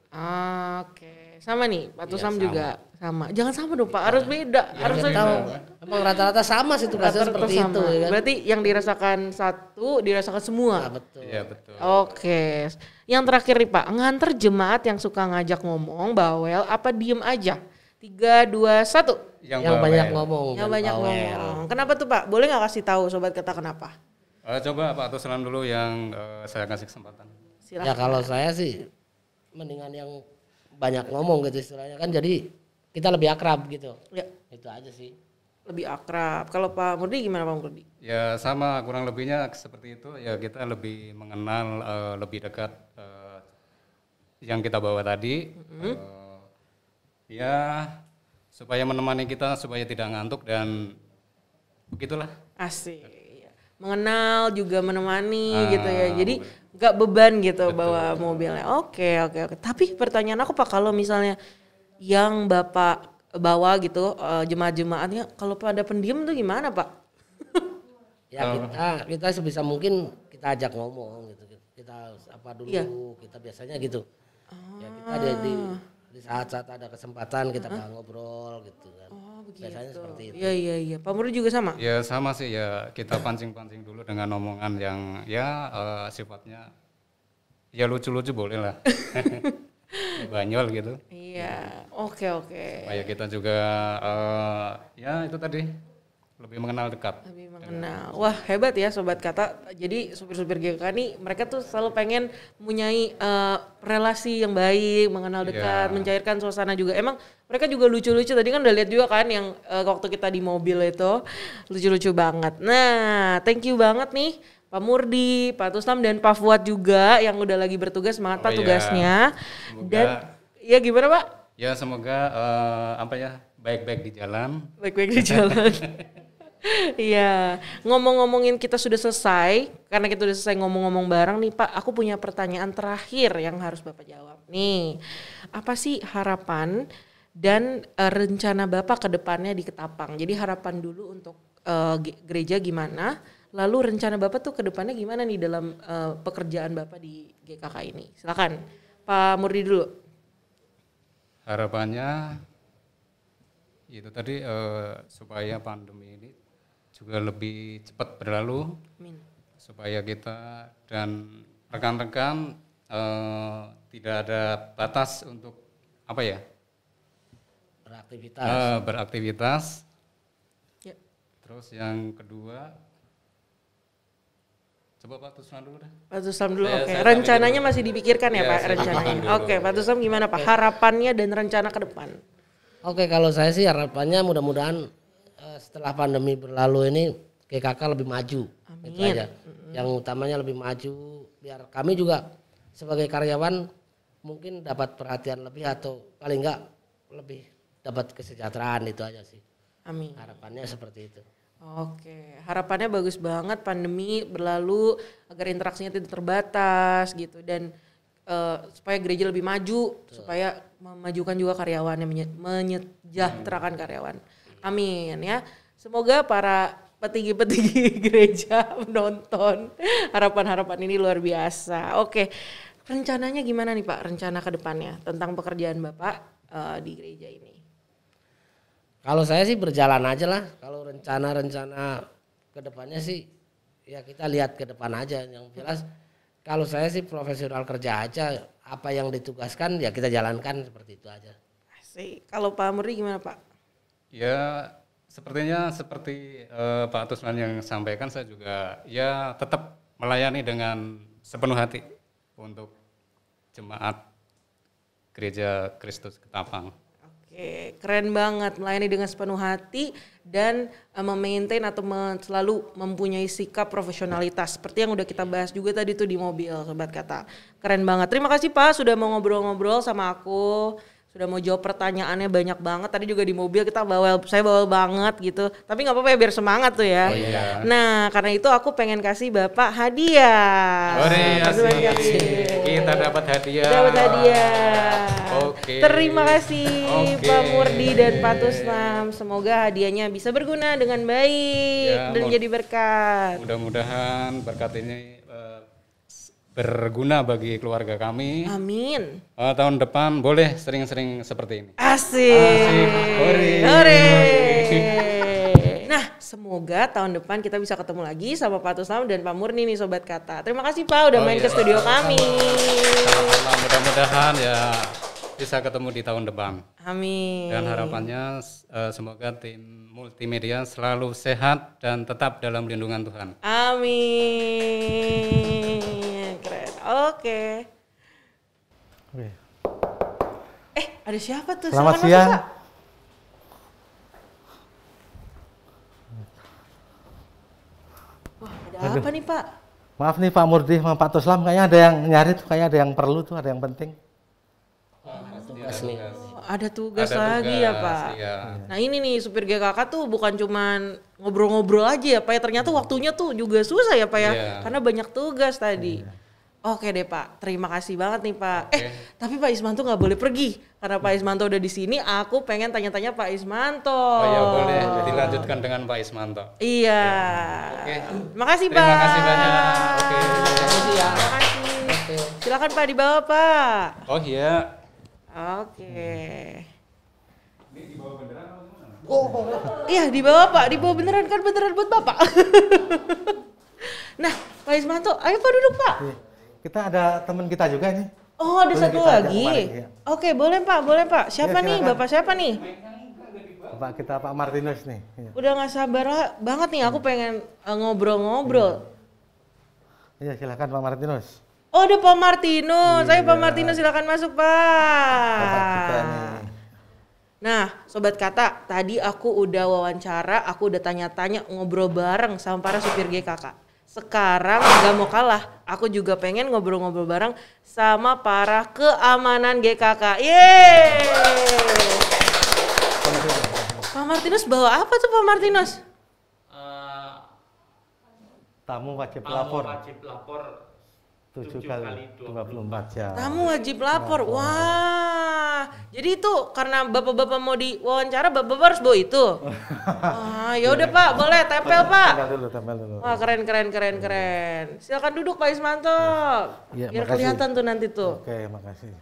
S1: Oke, sama nih Pak Tosam juga sama. Jangan sama dong Pak, harus beda. Harus
S4: tahu. Emang rata-rata sama sih tugasnya seperti itu ya kan.
S1: Berarti yang dirasakan satu dirasakan semua.
S4: Betul.
S3: Iya betul.
S1: Oke. Yang terakhir nih Pak, nganter jemaat yang suka ngajak ngomong, bawel apa diem aja? 3, 2, 1.
S4: Yang banyak ngomong.
S1: Yang banyak ngomong. Kenapa tuh Pak? Boleh nggak kasih tahu sobat kata kenapa?
S3: Coba Pak Tosam dulu yang saya kasih kesempatan.
S1: Silahkan.
S4: Ya kalau saya sih mendingan yang banyak ngomong gitu istilahnya kan, jadi kita lebih akrab gitu.
S1: Ya.
S4: Itu aja sih.
S1: Lebih akrab. Kalau Pak Murdi gimana Pak Murdi?
S3: Ya sama kurang lebihnya seperti itu ya, kita lebih mengenal lebih dekat yang kita bawa tadi. Ya supaya menemani kita supaya tidak ngantuk dan begitulah.
S1: Asik. Mengenal juga menemani gitu ya. Jadi nggak beban gitu
S3: Betul.
S1: bawa mobilnya. Oke. Tapi pertanyaan aku Pak, kalau misalnya yang Bapak bawa gitu jemaat-jemaatnya, kalau pada pendiam tuh gimana Pak?
S4: Ya kita sebisa mungkin kita ajak ngomong gitu. Kita apa dulu, kita biasanya gitu. Ya kita di saat-saat ada kesempatan kita ngobrol gitu kan.
S1: Begitu.
S4: Biasanya seperti itu.
S1: Iya. Pak Murdi juga sama?
S3: Ya sama sih ya, kita pancing-pancing dulu dengan omongan yang ya sifatnya ya lucu-lucu boleh lah. Banyol gitu.
S1: Iya, oke.
S3: Supaya kita juga ya itu tadi lebih mengenal dekat.
S1: Lebih mengenal. Wah hebat ya Sobat Kata. Jadi supir-supir GKK nih mereka tuh selalu pengen mempunyai relasi yang baik, mengenal dekat, mencairkan suasana juga. Emang mereka juga lucu-lucu. Tadi kan udah lihat juga kan yang waktu kita di mobil itu lucu-lucu banget. Nah, thank you banget nih Pak Murdi, Pak Tuslam dan Pak Fuad juga yang udah lagi bertugas. Semangat Pak tugasnya.
S3: Semoga,
S1: dan ya gimana Pak?
S3: Ya semoga baik-baik di jalan.
S1: Baik-baik di jalan. Iya, ngomong-ngomongin kita sudah selesai, karena kita sudah selesai ngomong-ngomong bareng nih Pak, aku punya pertanyaan terakhir yang harus Bapak jawab nih. Apa sih harapan dan rencana Bapak ke depannya di Ketapang? Jadi harapan dulu untuk gereja gimana, lalu rencana Bapak tuh ke depannya gimana nih dalam pekerjaan Bapak di GKK ini? Silakan Pak Murdi dulu.
S3: Harapannya itu tadi supaya pandemi ini juga lebih cepat berlalu.
S1: Amin.
S3: Supaya kita dan rekan-rekan tidak ada batas untuk apa ya? Beraktivitas.
S1: Ya.
S3: Terus yang kedua, coba Pak Tuslam dulu dah.
S1: Pak Tuslam dulu, oke. Rencananya masih dipikirkan ya Pak rencananya. Oke, Pak Tuslam gimana Pak? Harapannya dan rencana ke depan.
S4: Oke, kalau saya sih harapannya mudah-mudahan setelah pandemi berlalu ini GKK lebih maju.
S1: Amin.
S4: Itu aja. Yang utamanya lebih maju biar kami juga sebagai karyawan mungkin dapat perhatian lebih atau paling enggak lebih dapat kesejahteraan, itu aja sih.
S1: Amin.
S4: Harapannya seperti itu.
S1: Oke, harapannya bagus banget pandemi berlalu agar interaksinya tidak terbatas gitu dan supaya gereja lebih maju, supaya memajukan juga karyawannya, menyejahterakan karyawan. Amin ya. Semoga para petinggi-petinggi gereja menonton harapan-harapan ini luar biasa. Oke, rencananya gimana nih Pak? Rencana ke depannya tentang pekerjaan Bapak di gereja ini?
S4: Kalau saya sih berjalan aja lah. Kalau rencana-rencana ke depannya sih ya kita lihat ke depan aja. Yang jelas kalau saya sih profesional kerja aja, apa yang ditugaskan ya kita jalankan seperti itu aja.
S1: Asik. Kalau Pak Murdi gimana Pak?
S3: Ya sepertinya seperti Pak Tusman yang sampaikan, saya juga ya tetap melayani dengan sepenuh hati untuk jemaat Gereja Kristus Ketapang.
S1: Oke, keren banget melayani dengan sepenuh hati dan memaintain atau selalu mempunyai sikap profesionalitas seperti yang udah kita bahas juga tadi tuh di mobil Sobat Kata. Keren banget. Terima kasih Pak sudah mau ngobrol-ngobrol sama aku. Sudah mau jawab pertanyaannya banyak banget. Tadi juga di mobil saya bawel banget gitu. Tapi nggak apa-apa ya biar semangat tuh ya.
S3: Oh, iya.
S1: Nah karena itu aku pengen kasih Bapak hadiah.
S3: Kita dapat hadiah.
S1: Dapat hadiah.
S3: Oke.
S1: Terima kasih Pak Murdi dan Pak Tuslam. Semoga hadiahnya bisa berguna dengan baik dan jadi berkat.
S3: Mudah-mudahan berkat ini berguna bagi keluarga kami.
S1: Amin.
S3: Tahun depan boleh sering-sering seperti ini.
S1: Asik.
S3: Hore.
S1: Nah, semoga tahun depan kita bisa ketemu lagi sama Pak Tuslam dan Pak Murni nih Sobat Kata. Terima kasih Pak udah main ke studio kami.
S3: Sama-sama, mudah-mudahan ya bisa ketemu di tahun depan.
S1: Amin.
S3: Dan harapannya semoga tim multimedia selalu sehat dan tetap dalam lindungan Tuhan.
S1: Amin. Keren. Oke. Ada siapa tuh?
S2: Selamat siang.
S1: Masuk, Pak. Wah, ada apa nih Pak?
S2: Maaf nih Pak Murdi sama Pak Tuslam, kayaknya ada yang nyari tuh, kayaknya ada yang perlu tuh, ada yang penting.
S4: Tugas nih.
S1: Ada tugas lagi ya Pak.
S3: Iya.
S1: Nah ini nih supir GKK tuh bukan cuman ngobrol-ngobrol aja ya Pak ya, ternyata waktunya tuh juga susah ya Pak ya,
S3: Iya.
S1: karena banyak tugas tadi. Oke deh Pak, terima kasih banget nih Pak.
S3: Oke.
S1: Tapi Pak Ismanto nggak boleh pergi karena Pak Ismanto udah di sini. Aku pengen tanya-tanya Pak Ismanto.
S3: Oh ya boleh dilanjutkan dengan Pak Ismanto.
S1: Iya.
S3: Oke.
S1: Makasih Pak.
S3: Terima kasih banyak. Oke.
S1: Terima kasih. Silakan Pak dibawa Pak.
S3: Oh iya.
S1: Oke. Iya dibawa Pak, dibawa beneran kan beneran buat Bapak. Nah Pak Ismanto, ayo Pak duduk Pak.
S5: Kita ada teman kita juga nih.
S1: Oh ada
S5: Boleh
S1: satu
S5: kita ajak
S1: lagi.
S5: kemarin, ya.
S1: Oke boleh Pak. Siapa
S5: Ya,
S1: nih?
S5: silakan.
S1: Bapak siapa nih?
S5: Bapak kita Pak Martinus nih. Iya.
S1: Udah nggak sabar banget nih, aku pengen ngobrol-ngobrol.
S5: Iya silakan Pak Martinus.
S1: Oh ada Pak Martinus, ayo Pak Martinus silakan masuk
S5: Bapak kita nih.
S1: Pak. Nah Sobat Kata, tadi aku udah wawancara, aku udah tanya-tanya ngobrol bareng sama para supir GKK. Sekarang gak mau kalah, aku juga pengen ngobrol-ngobrol bareng sama para keamanan GKK. Yeay! Pak Martinus bawa apa tuh Pak Martinus?
S5: Tamu wajib lapor
S4: Wajib lapor
S5: 7 kali 24 jam.
S1: Tamu wajib lapor. Wah. Jadi itu karena bapak-bapak mau diwawancara, bapak-bapak harus bawa itu. Ya udah Pak, boleh tempel Pak.
S5: Tempel dulu.
S1: Wah, keren. Silakan duduk Pak Ismanto.
S5: Iya,
S1: Biar
S5: makasih.
S1: kelihatan tuh nanti tuh.
S5: Oke, makasih.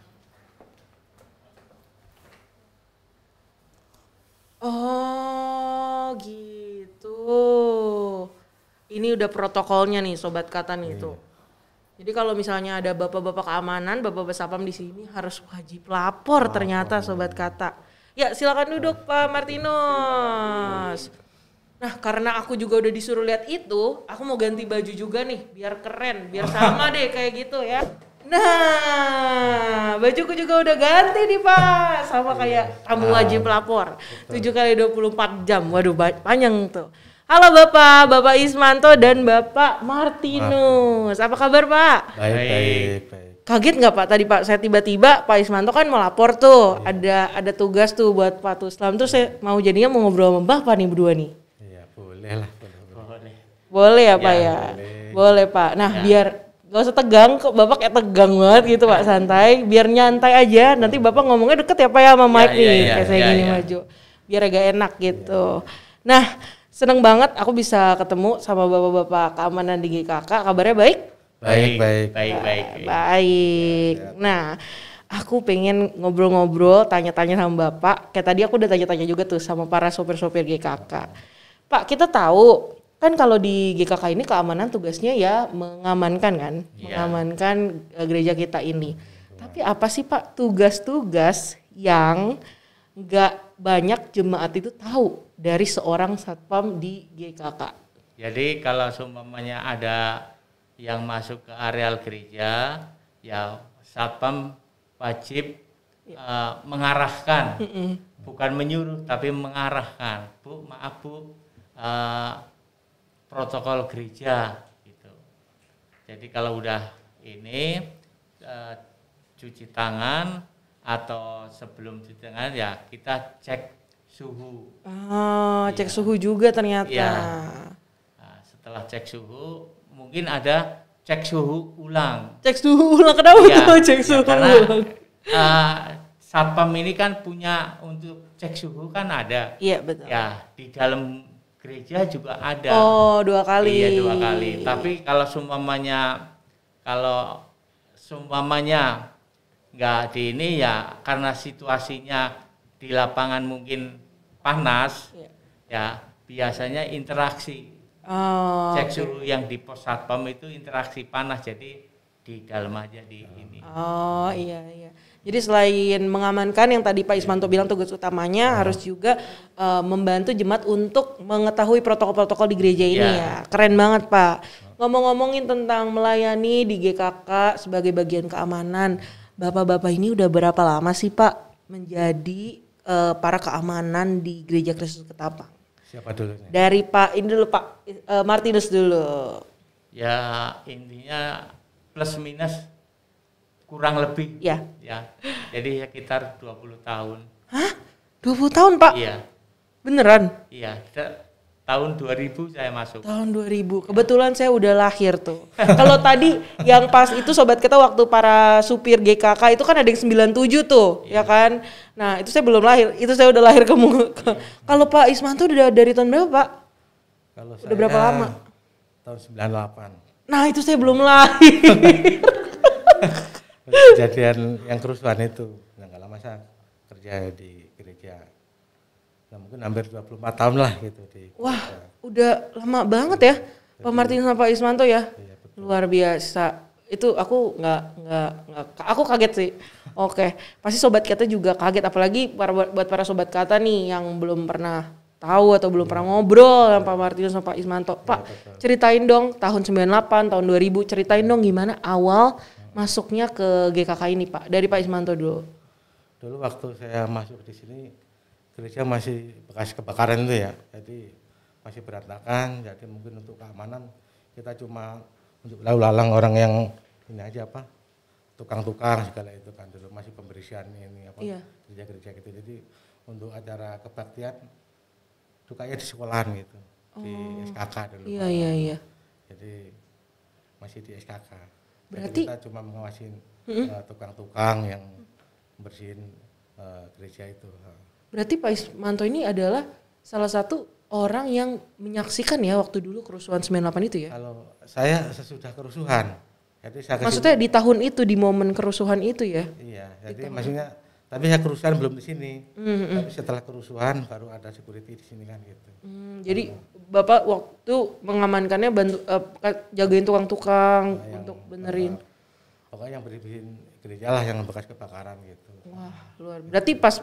S1: Oh, gitu. Ini udah protokolnya nih Sobat Kata nih tuh. Jadi kalau misalnya ada bapak-bapak keamanan, bapak-bapak sapam di sini harus wajib lapor ternyata Sobat Kata. Ya silakan duduk Pak Martinus. Nah karena aku juga udah disuruh lihat itu, aku mau ganti baju juga nih, biar keren, biar sama deh kayak gitu ya. Nah, bajuku juga udah ganti nih Pak, sama kayak tamu wajib lapor. 7 kali 24 jam, waduh panjang tuh. Halo Bapak Ismanto dan Bapak Martinus. Apa kabar Pak?
S5: Baik.
S1: Kaget nggak Pak tadi Pak? Saya tiba-tiba Pak Ismanto kan mau lapor tuh, ada tugas tuh buat Pak Tuslam. Terus saya mau jadinya mau ngobrol sama Bapak nih berdua nih.
S5: Iya, boleh lah.
S1: Boleh ya Pak ya? Boleh Pak. Nah biar gak usah tegang, kok Bapak kayak tegang banget gitu Pak, santai. Biar nyantai aja, nanti Bapak ngomongnya deket ya Pak ya sama mic nih. Kayak saya gini maju. Biar agak enak gitu. Nah seneng banget aku bisa ketemu sama bapak-bapak keamanan di GKK. Kabarnya baik? Baik. Nah, aku pengen ngobrol-ngobrol, tanya-tanya sama Bapak. Kayak tadi aku udah tanya-tanya juga tuh sama para sopir-sopir GKK. Pak, kita tahu kan kalau di GKK ini keamanan tugasnya ya mengamankan kan, mengamankan gereja kita ini. Tapi apa sih Pak tugas-tugas yang nggak banyak jemaat itu tahu dari seorang satpam di GKK?
S6: Jadi kalau seumpamanya ada yang masuk ke areal gereja, ya satpam wajib mengarahkan, bukan menyuruh tapi mengarahkan. Bu, maaf Bu, protokol gereja gitu. Jadi kalau udah ini cuci tangan atau sebelum cuci tangan ya kita cek suhu.
S1: Cek suhu juga ternyata.
S6: Iya. Nah, setelah cek suhu, mungkin ada cek suhu ulang.
S1: Cek suhu ulang, kenapa tuh cek suhu
S6: karena,
S1: ulang?
S6: Satpam ini kan punya untuk cek suhu kan ada.
S1: Iya betul.
S6: Ya di dalam gereja juga ada.
S1: Oh 2 kali.
S6: Iya 2 kali. Tapi kalau seumpamanya nggak di ini ya karena situasinya di lapangan mungkin panas, ya biasanya interaksi. Cek suhu yang di pos satpam itu interaksi panas, jadi di dalam aja di ini.
S1: Oh iya. Jadi selain mengamankan yang tadi Pak Ismanto bilang tugas utamanya harus juga membantu jemaat untuk mengetahui protokol-protokol di gereja ini ya. Keren banget Pak. Ngomong-ngomongin tentang melayani di GKK sebagai bagian keamanan, Bapak-bapak ini udah berapa lama sih Pak menjadi para keamanan di Gereja Kristus Ketapang?
S5: Siapa dulu?
S1: Dari Pak ini dulu Pak Martinus dulu.
S6: Ya intinya plus minus kurang lebih.
S1: Ya.
S6: Jadi sekitar 20 tahun.
S1: Hah? 20 tahun Pak?
S6: Iya.
S1: Beneran?
S6: Iya. tahun 2000 saya masuk.
S1: Tahun 2000. Kebetulan saya udah lahir tuh. Kalau tadi yang pas itu sobat kita waktu para supir GKK itu kan ada yang 97 tuh, ya kan? Nah, itu saya belum lahir. Itu saya udah lahir Kalau Pak Ismanto udah dari tahun berapa, Pak?
S5: Kalau
S1: Udah
S5: saya
S1: berapa lama?
S5: Tahun 98.
S1: Nah, itu saya belum lahir.
S5: Kejadian yang kerusuhan itu. Nah, nggak lama saya kerja di gereja. Nah, mungkin hampir 24 tahun lah gitu di
S1: Wah, udah lama banget ya Pak Martinus sama Pak Ismanto ya.
S5: Iya, betul.
S1: Luar biasa. Itu aku nggak aku kaget sih. Oke, pasti sobat kata juga kaget, apalagi buat para sobat kata nih yang belum pernah tahu atau belum pernah ngobrol sama Pak Martinus sama Pak Ismanto. Pak, ceritain dong tahun 98, tahun 2000, ceritain dong gimana awal masuknya ke GKK ini, Pak. Dari Pak Ismanto dulu.
S5: Dulu waktu saya masuk di sini gereja masih bekas kebakaran itu ya, jadi masih berantakan. Jadi mungkin untuk keamanan kita cuma untuk lalu lalang orang yang ini aja apa, tukang-tukang segala itu kan dulu masih pembersihan ini apa gereja-gereja gitu. Jadi untuk acara kebaktian tukanya di sekolahan gitu, di SKK dulu.
S1: Iya.
S5: Jadi masih di SKK.
S1: Berarti
S5: jadi kita cuma mengawasin tukang-tukang yang bersihin gereja itu.
S1: Berarti Pak Ismanto ini adalah salah satu orang yang menyaksikan ya waktu dulu kerusuhan 98 itu ya?
S5: Kalau saya sesudah kerusuhan, jadi saya
S1: maksudnya di tahun itu, di momen kerusuhan itu ya?
S5: Iya, jadi maksudnya, tapi saya kerusuhan belum di sini. Tapi setelah kerusuhan baru ada security di sini kan gitu.
S1: Jadi Bapak waktu mengamankannya bantu jagain tukang-tukang untuk benerin.
S5: Pokoknya yang bersihin gereja lah yang bekas kebakaran gitu.
S1: Wah, luar. Berarti pas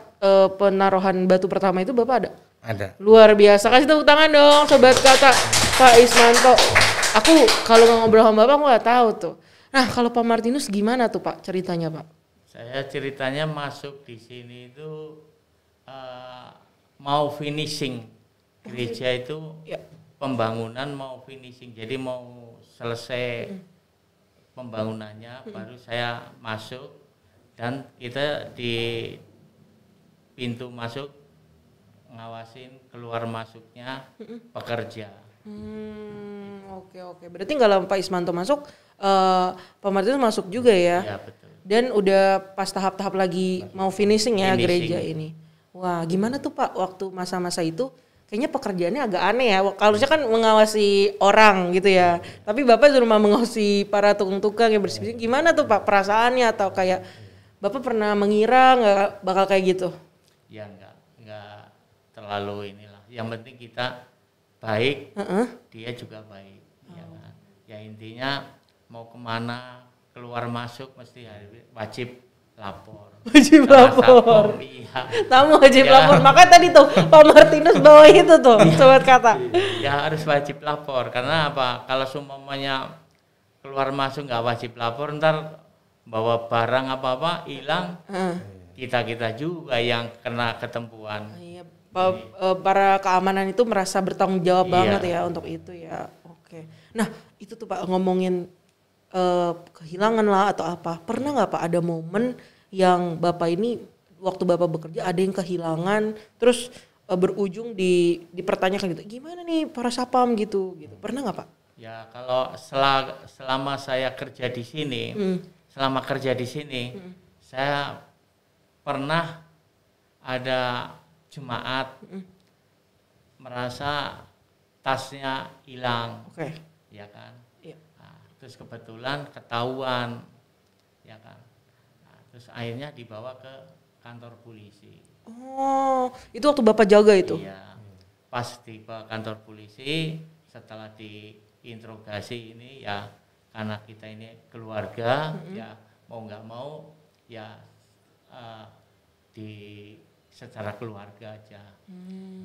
S1: penaruhan batu pertama itu Bapak ada?
S5: Ada.
S1: Luar biasa. Kasih tepuk tangan dong sobat kata Pak Ismanto. Aku kalau ngobrol sama Bapak aku nggak tahu tuh. Nah, kalau Pak Martinus gimana tuh Pak ceritanya, Pak?
S6: Saya ceritanya masuk di sini itu mau finishing gereja itu pembangunan mau finishing, jadi mau selesai pembangunannya baru saya masuk dan kita di pintu masuk ngawasin keluar masuknya pekerja.
S1: Oke. Berarti nggak lama Pak Ismanto masuk, Pak Martinus masuk juga ya?
S6: Iya betul. Dan
S1: udah pas tahap-tahap lagi mau finishing ya gereja ini. Wah, gimana tuh Pak waktu masa-masa itu? Kayaknya pekerjaannya agak aneh ya. Kalau saya kan mengawasi orang gitu ya. Tapi Bapak cuma mengawasi para tukang-tukang yang bersih-bersih. Gimana tuh Pak perasaannya, atau kayak Bapak pernah mengira nggak bakal kayak gitu?
S6: Ya nggak terlalu inilah. Yang penting kita baik, dia juga baik. Ya kan? Ya intinya mau kemana keluar masuk mesti wajib lapor.
S1: Wajib lapor.
S6: Iya.
S1: Tamu wajib lapor. Makanya tadi tuh Pak Martinus bawa itu tuh, sobat kata.
S6: Ya harus wajib lapor karena apa? Kalau semuanya keluar masuk nggak wajib lapor, ntar bawa barang apa-apa hilang, kita juga yang kena ketempuan.
S1: Iya. Para keamanan itu merasa bertanggung jawab banget ya untuk itu ya. Oke. Nah itu tuh Pak ngomongin kehilangan lah atau apa. Pernah nggak Pak ada momen yang Bapak ini waktu Bapak bekerja ada yang kehilangan terus berujung dipertanyakan gitu, gimana nih para sapam gitu. Pernah nggak Pak?
S6: Ya kalau selama saya kerja di sini, saya pernah ada jemaat merasa tasnya hilang, ya kan? Iya. Nah, terus kebetulan ketahuan, ya kan? Nah, terus akhirnya dibawa ke kantor polisi.
S1: Oh, itu waktu Bapak jaga itu?
S6: Iya, pas di kantor polisi setelah diinterogasi ini ya karena kita ini keluarga, ya mau nggak mau ya secara keluarga aja.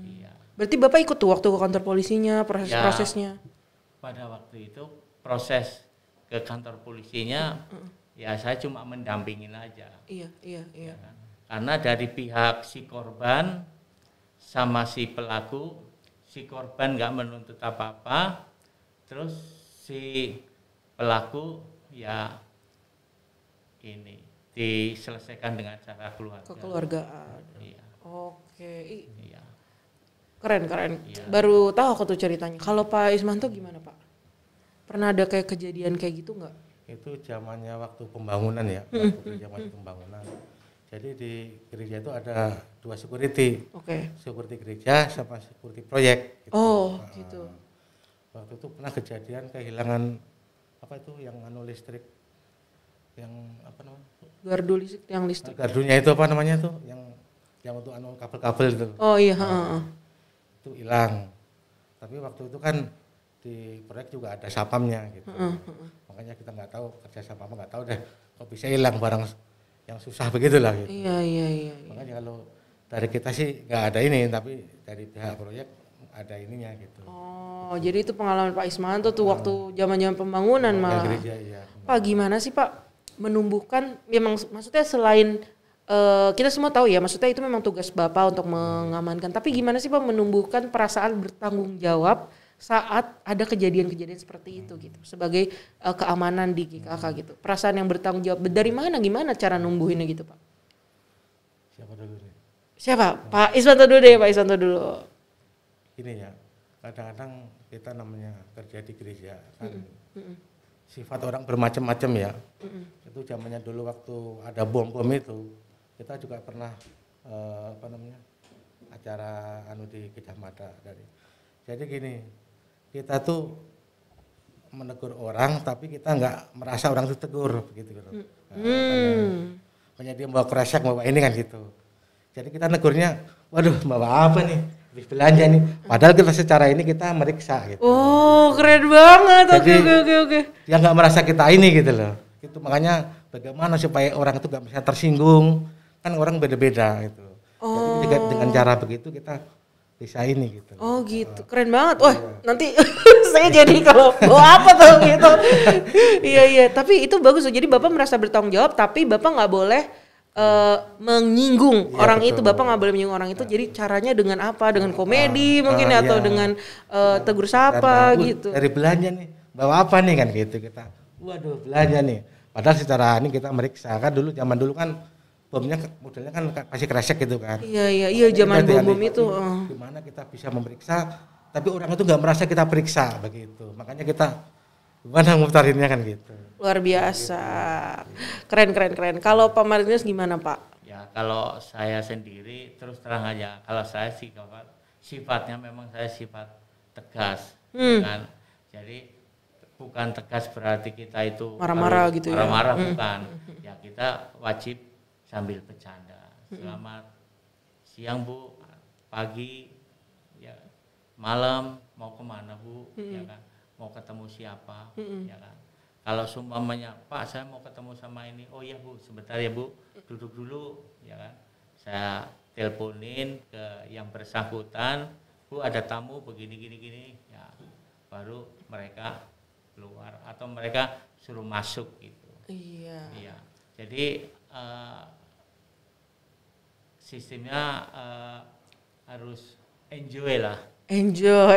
S6: Iya.
S1: Berarti Bapak ikut tuh waktu ke kantor polisinya, prosesnya?
S6: Pada waktu itu proses ke kantor polisinya ya saya cuma mendampingin aja. Iya. Ya kan? Karena dari pihak si korban sama si pelaku, si korban nggak menuntut apa-apa, terus si pelaku ya ini diselesaikan dengan cara keluarga.
S1: Kekeluargaan.
S6: Iya.
S1: Oke.
S6: Iya.
S1: Keren. Ya. Baru tahu aku tuh ceritanya. Kalau Pak Ismanto gimana Pak? Pernah ada kayak kejadian kayak gitu nggak?
S5: Itu zamannya waktu pembangunan ya, waktu gereja masih pembangunan. Jadi di gereja itu ada 2 security. Security gereja sama security proyek. Gitu.
S1: Oh, gitu.
S5: Waktu itu pernah kejadian kehilangan apa itu yang listrik, yang apa namanya?
S1: Gardu listrik, yang listrik.
S5: Gardunya itu apa namanya tuh? Yang untuk kabel-kabel itu.
S1: Oh iya.
S5: Itu hilang. Tapi waktu itu kan di proyek juga ada sapamnya gitu. Makanya kita nggak tahu kerja sapam nggak tahu deh kok bisa hilang barang yang susah begitulah gitu.
S1: Iya.
S5: Makanya kalau dari kita sih nggak ada ini, tapi dari pihak proyek ada ininya gitu.
S1: Oh, jadi itu pengalaman Pak Ismanto tuh waktu zaman-zaman pembangunan malah.
S5: Gereja, iya.
S1: Pak, gimana sih Pak menumbuhkan, memang maksudnya selain kita semua tahu ya, maksudnya itu memang tugas Bapak untuk mengamankan, tapi gimana sih Pak menumbuhkan perasaan bertanggung jawab saat ada kejadian-kejadian seperti itu gitu, sebagai keamanan di GKK gitu. Perasaan yang bertanggung jawab dari mana, gimana cara numbuhinnya gitu Pak?
S5: Siapa dulu nih?
S1: Siapa? Pak Ismanto dulu deh, Pak Ismanto dulu.
S5: Gini ya, kadang-kadang kita namanya kerja di gereja kan sifat orang bermacam-macam ya. Itu zamannya dulu waktu ada bom-bom itu, kita juga pernah acara di Gajah Mada dari. Jadi gini, kita tuh menegur orang tapi kita nggak merasa orang itu tegur begitu gitu. Makanya dia bawa kresek, bawa ini kan gitu. Jadi kita negurnya, waduh bawa apa nih? Habis belanja nih. Padahal kita secara ini kita meriksa gitu.
S1: Oh, keren banget. Oke.
S5: Dia nggak merasa kita ini gitu loh. Itu makanya bagaimana supaya orang itu nggak bisa tersinggung. Kan orang beda-beda gitu. Jadi dengan cara begitu kita bisa ini gitu.
S1: Oh gitu, keren banget. Wah, nanti saya jadi kalau bawa apa tuh gitu. Iya. Tapi itu bagus. Jadi Bapak merasa bertanggung jawab, tapi Bapak nggak boleh menyinggung orang
S5: betul.
S1: itu. Bapak nggak boleh menyinggung orang itu. Jadi caranya dengan apa? Dengan komedi mungkin atau dengan tegur sapa gitu.
S5: Dari belanja nih, bawa apa nih kan gitu kita. Waduh belanja nih. Padahal secara ini kita meriksa kan dulu, zaman dulu kan bomnya modelnya kan kasih kresek gitu kan.
S1: Iya zaman bom itu.
S5: Gimana kita bisa memeriksa, tapi orang itu nggak merasa kita periksa begitu. Makanya kita gimana ngutarinnya kan gitu.
S1: Luar biasa, keren. Kalau Pak Martinus gimana Pak?
S6: Ya kalau saya sendiri terus terang aja, kalau saya sih sifatnya memang saya sifat tegas, kan. Jadi bukan tegas berarti kita itu
S1: marah-marah gitu ya.
S6: Marah-marah bukan. Ya kita wajib sambil bercanda. Selamat siang Bu, pagi, ya malam mau kemana Bu, ya kan? Mau ketemu siapa, ya kan? Kalau seumpamanya Pak saya mau ketemu sama ini, oh iya Bu, sebentar ya Bu, duduk dulu, ya kan? Saya teleponin ke yang bersangkutan, Bu ada tamu begini, ya baru mereka keluar atau mereka suruh masuk gitu. Iya. Jadi sistemnya harus enjoy lah. Enjoy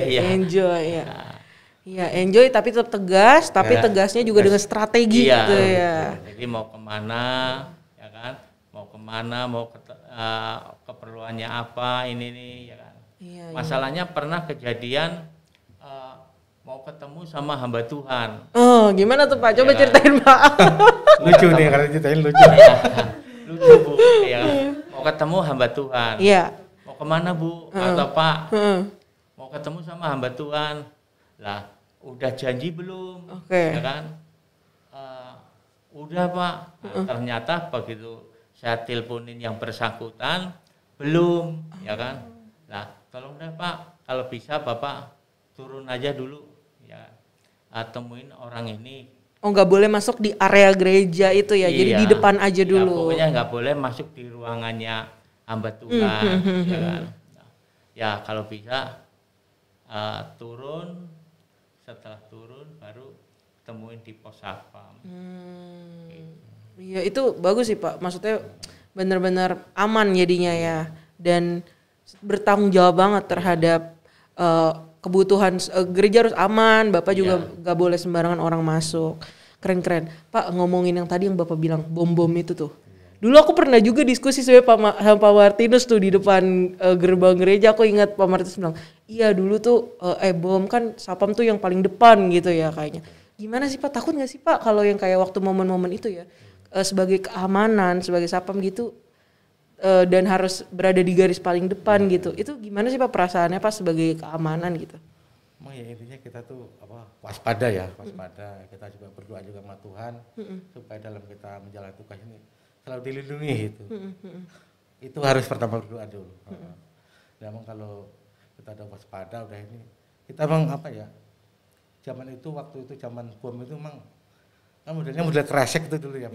S1: ya. Iya, enjoy tapi tetap tegas, tapi tegasnya juga dengan strategi gitu ya.
S6: Jadi mau kemana, ya kan? Mau kemana, keperluannya apa, ini nih, ya kan? Masalahnya pernah kejadian mau ketemu sama hamba Tuhan.
S1: Oh, gimana tuh Pak? Coba ceritain Pak.
S5: Lucu nih, kalau ceritain lucu.
S6: Lucu Bu, ya. Mau ketemu hamba Tuhan.
S1: Iya.
S6: Mau kemana Bu? Atau Pak? Mau ketemu sama hamba Tuhan. Lah, udah janji belum? Ya kan? Udah Pak. Nah, ternyata begitu saya teleponin yang bersangkutan belum, ya kan? Lah, tolong deh Pak, kalau bisa Bapak turun aja dulu, ya, temuin orang ini.
S1: Oh, nggak boleh masuk di area gereja itu ya, jadi di depan aja dulu.
S6: Ya, pokoknya nggak boleh masuk di ruangannya hamba Tuhan, ya kan? Ya kalau bisa turun, setelah turun baru temuin di pos satpam.
S1: Iya itu bagus sih Pak, maksudnya benar-benar aman jadinya ya, dan bertanggung jawab banget terhadap kebutuhan gereja harus aman. Bapak juga gak boleh sembarangan orang masuk. Keren. Pak, ngomongin yang tadi yang Bapak bilang bom-bom itu tuh. Dulu aku pernah juga diskusi sama Pak Martinus tuh di depan gerbang gereja. Aku ingat Pak Martinus bilang, iya dulu tuh bom kan sapam tuh yang paling depan gitu ya kayaknya. Gimana sih Pak, takut nggak sih Pak kalau yang kayak waktu momen-momen itu ya sebagai keamanan, sebagai sapam gitu dan harus berada di garis paling depan gitu. Itu gimana sih Pak perasaannya Pak sebagai keamanan gitu?
S5: Emang ya intinya kita tuh waspada ya, waspada. Kita juga berdoa juga sama Tuhan supaya dalam kita menjalani tugas ini selalu dilindungi gitu. Itu harus pertama berdoa dulu. Memang kalau kita udah waspada udah ini, kita emang apa ya? Zaman itu waktu itu zaman bom itu emang kan model kresek itu dulu ya,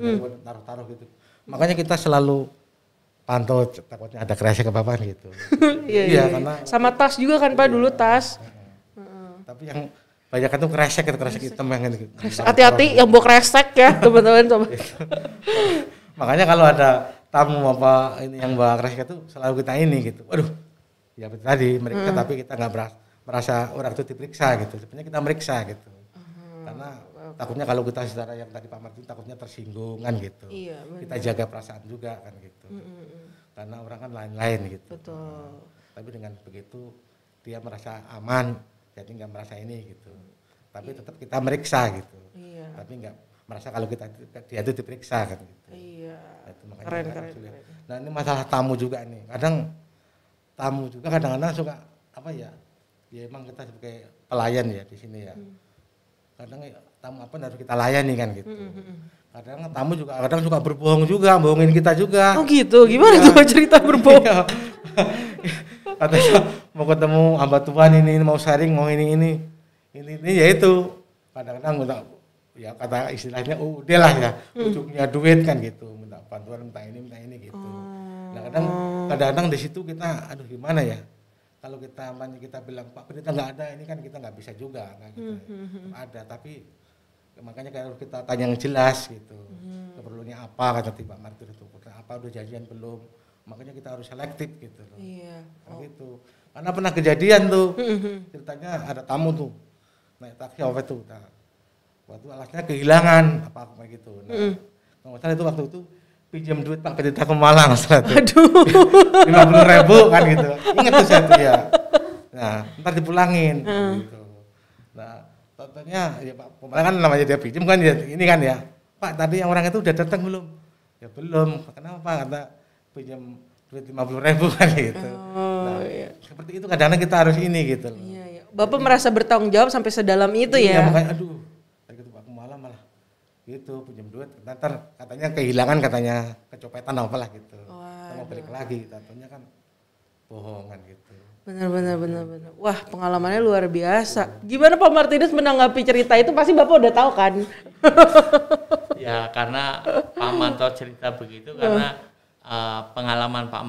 S5: taruh-taruh gitu. Makanya kita selalu pantau takutnya ada kresek apa gitu.
S1: Iya,
S5: karena
S1: sama tas juga kan Pak dulu tas.
S5: Tapi yang banyak kan tuh kresek hitam yang gitu.
S1: Hati-hati yang bawa kresek ya teman-teman coba.
S5: Makanya kalau ada tamu apa ini yang bawa kresek itu selalu kita ini gitu. Waduh, ya betul tadi mereka tapi kita nggak merasa orang itu diperiksa gitu. Sebenarnya kita meriksa gitu. Karena takutnya kalau kita secara yang tadi Pak Martin takutnya tersinggung kan gitu. Iya, kita jaga perasaan juga kan gitu. Karena orang kan lain-lain gitu. Betul. Tapi dengan begitu dia merasa aman, jadi nggak merasa ini gitu. Tapi tetap kita meriksa gitu. Iya. Tapi nggak merasa kalau dia itu diperiksa kan gitu. Iya. Itu makanya keren. Nah ini masalah tamu juga nih. Tamu juga kadang-kadang suka apa ya? Ya emang kita sebagai pelayan ya di sini ya. Kadang tamu apa harus kita layani kan gitu. Kadang tamu juga kadang suka berbohong juga, bohongin kita juga.
S1: Oh gitu. Gimana tuh cerita berbohong?
S5: Katanya mau ketemu hamba Tuhan ini mau sharing mau ini ya itu kadang-kadang ya kata istilahnya udah lah ya ujungnya duit kan gitu minta bantuan minta ini gitu. Nah kadang-kadang di situ kita aduh gimana ya kalau kita bilang Pak Pendeta nggak ada ini kan kita nggak bisa juga kan gitu. Ada tapi makanya kalau kita tanya yang jelas gitu keperluannya apa kata Pak Martin itu apa udah janjian belum. Makanya kita harus selektif gitu loh. Iya. Gitu. Karena pernah kejadian tuh. Ceritanya ada tamu tuh. Naik taksi apa itu. Nah, waktu alasnya kehilangan apa kayak gitu. Nah, kalau salah itu waktu itu pinjam duit Pak Pendeta ke Malang salah tuh.
S1: Aduh.
S5: 50.000 kan gitu. Ingat tuh saya tuh ya. Nah, ntar dipulangin gitu. Nah, contohnya ya Pak Malang kan namanya dia pinjam kan ya ini kan ya. Pak tadi yang orang itu udah datang belum? Ya belum. Kenapa? Kata pinjam duit 50.000 kan gitu. Nah, iya. Seperti itu kadang-kadang kita harus ini gitu loh.
S1: Iya. Bapak merasa bertanggung jawab sampai sedalam itu
S5: iya,
S1: ya?
S5: Makanya aduh, kayak gitu aku malah gitu pinjam duit, ntar katanya kehilangan katanya kecopetan apalah gitu. Kita mau balik lagi, tentunya kan bohongan gitu.
S1: Benar. Wah pengalamannya luar biasa. Gimana Pak Martinus menanggapi cerita itu? Pasti Bapak udah tahu kan?
S6: Ya karena Pak Manto cerita begitu karena pengalaman Pak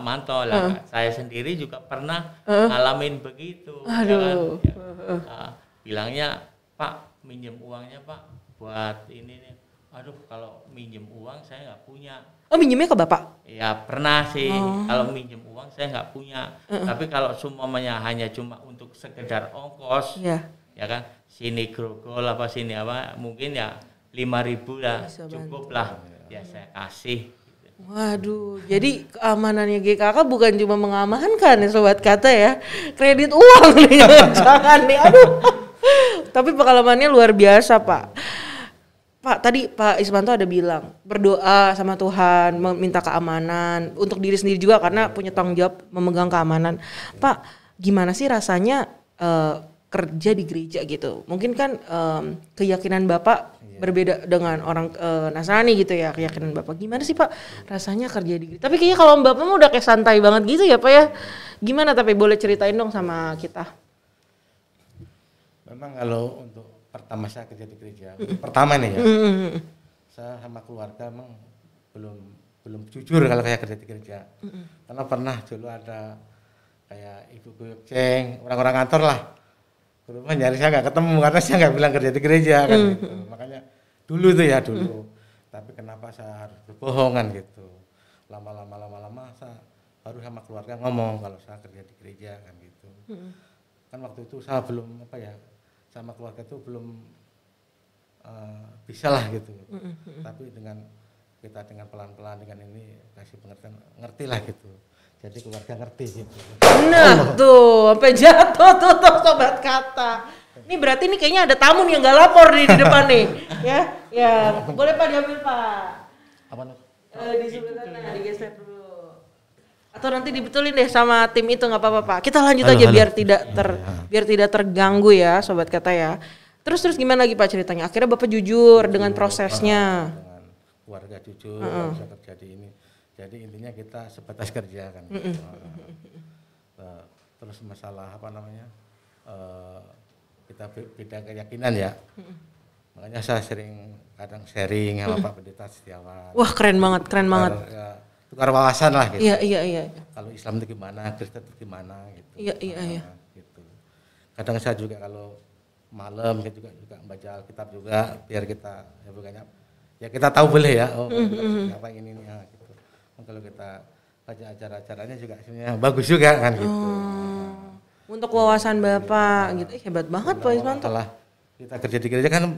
S6: Manto lah. Saya sendiri juga pernah ngalamin begitu.
S1: Aduh.
S6: Ya kan? Bilangnya Pak minjem uangnya Pak buat ini nih. Aduh kalau minjem uang saya nggak punya.
S1: Oh minjemnya ke Bapak?
S6: Ya pernah sih. Kalau minjem uang saya nggak punya. Tapi kalau semuanya hanya cuma untuk sekedar ongkos, ya kan sini grogol apa sini apa mungkin ya 5.000 lah cukup lah. Ya saya kasih.
S1: Waduh, jadi keamanannya GKK bukan cuma mengamankan ya Sobat Kata ya, kredit uang nih, jangan nih, aduh. Tapi pengalamannya luar biasa Pak. Pak, tadi Pak Ismanto ada bilang, berdoa sama Tuhan, meminta keamanan, untuk diri sendiri juga karena punya tanggung jawab memegang keamanan. Pak, gimana sih rasanya kerja di gereja gitu? Mungkin kan keyakinan Bapak berbeda dengan orang Nasrani gitu ya keyakinan Bapak. Gimana sih Pak rasanya kerja di gereja? Tapi kayaknya kalau Bapak mah udah kayak santai banget gitu ya Pak ya. Gimana tapi boleh ceritain dong sama kita.
S5: Memang kalau untuk pertama saya kerja di gereja, pertama nih ya. Saya sama keluarga memang belum jujur kalau saya kerja di gereja. Karena pernah dulu ada kayak ibu guyuk ceng, orang-orang kantor lah. Ke rumah nyari saya nggak ketemu karena saya nggak bilang kerja di gereja kan gitu. Makanya dulu tuh ya dulu. Tapi kenapa saya harus berbohong kan gitu. Lama-lama saya baru sama keluarga ngomong kalau saya kerja di gereja kan gitu. Kan waktu itu saya belum sama keluarga itu belum bisa lah gitu. Tapi dengan kita dengan pelan-pelan dengan ini kasih pengertian, ngerti lah gitu. Jadi keluarga ngerti gitu.
S1: Nah tuh, sampai jatuh tuh sobat kata. Ini berarti nih kayaknya ada tamu nih yang nggak lapor di depan nih, ya. Boleh Pak diambil Pak.
S5: Apa nih?
S1: Di sebelah sana, digeser dulu. Atau nanti dibetulin deh sama tim itu nggak apa-apa Pak. Kita lanjut aja biar tidak terganggu ya sobat kata ya. Terus gimana lagi Pak ceritanya? Akhirnya Bapak jujur dengan prosesnya.
S5: Dengan keluarga jujur, bisa terjadi ini. Jadi intinya kita sebatas kerja kan. Terus masalah apa namanya? Kita beda keyakinan ya. Makanya saya sering kadang sharing sama Pak Pendeta Setiawan.
S1: Wah keren banget.
S5: Tukar wawasan lah gitu.
S1: Iya.
S5: Kalau Islam itu gimana, Kristen itu gimana gitu.
S1: Iya.
S5: Gitu. Kadang saya juga kalau malam kita juga baca Alkitab juga biar kita ya kita tahu boleh ya apa ini ya gitu. Kalau kita baca acara-acaranya juga sebenarnya bagus juga kan gitu.
S1: Untuk wawasan Bapak gitu. Hebat banget Pak Ismanto.
S5: Masalah kita kerja di gereja kan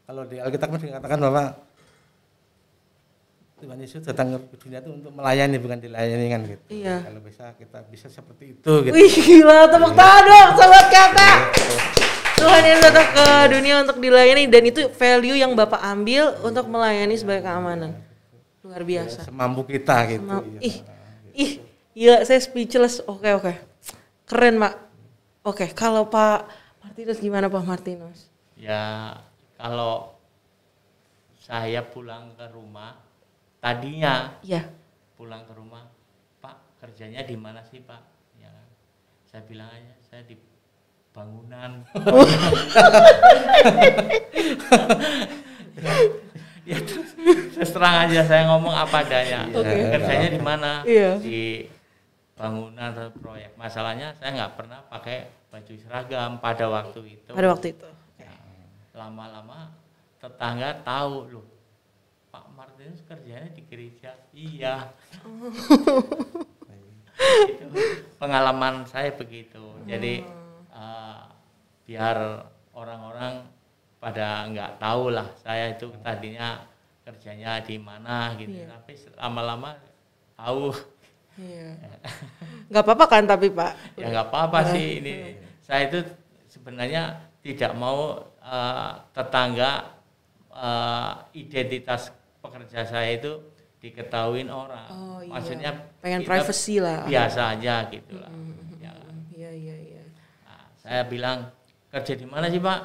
S5: kalau di Alkitab kan dikatakan bahwa Tuhan Yesus datang ke dunia itu untuk melayani bukan dilayani kan gitu.
S1: Iya.
S5: Kalau kita bisa seperti itu gitu.
S1: Wih gila, tepuk tangan dong sobat kata. Tuhan yang datang ke dunia untuk dilayani dan itu value yang Bapak ambil untuk melayani sebagai keamanan. Luar biasa.
S5: Semampu kita gitu.
S1: Iya saya speechless. Oke. Keren Pak. Oke, kalau Pak Martinus gimana Pak Martinus?
S6: Ya kalau saya pulang ke rumah tadinya pulang ke rumah, Pak kerjanya di mana sih Pak? Ya, saya bilang aja saya di bangunan. Ya terus terang aja saya ngomong apa adanya. Kerjanya di mana? Di bangunan atau proyek. Masalahnya saya nggak pernah pakai baju seragam pada waktu itu. Ya, lama-lama tetangga tahu loh. Pak Martinus kerjanya di gereja. Iya. Itu pengalaman saya begitu. Jadi biar orang-orang pada nggak tahu lah saya itu tadinya kerjanya di mana gitu. Tapi lama-lama tahu.
S1: Nggak apa-apa kan tapi Pak?
S6: Ya nggak apa-apa sih ini. Saya itu sebenarnya tidak mau tetangga identitas pekerja saya itu diketahuin orang. Maksudnya
S1: pengen privacy lah.
S6: Biasa aja gitu lah.
S1: Iya.
S6: Nah, saya bilang kerja di mana sih Pak?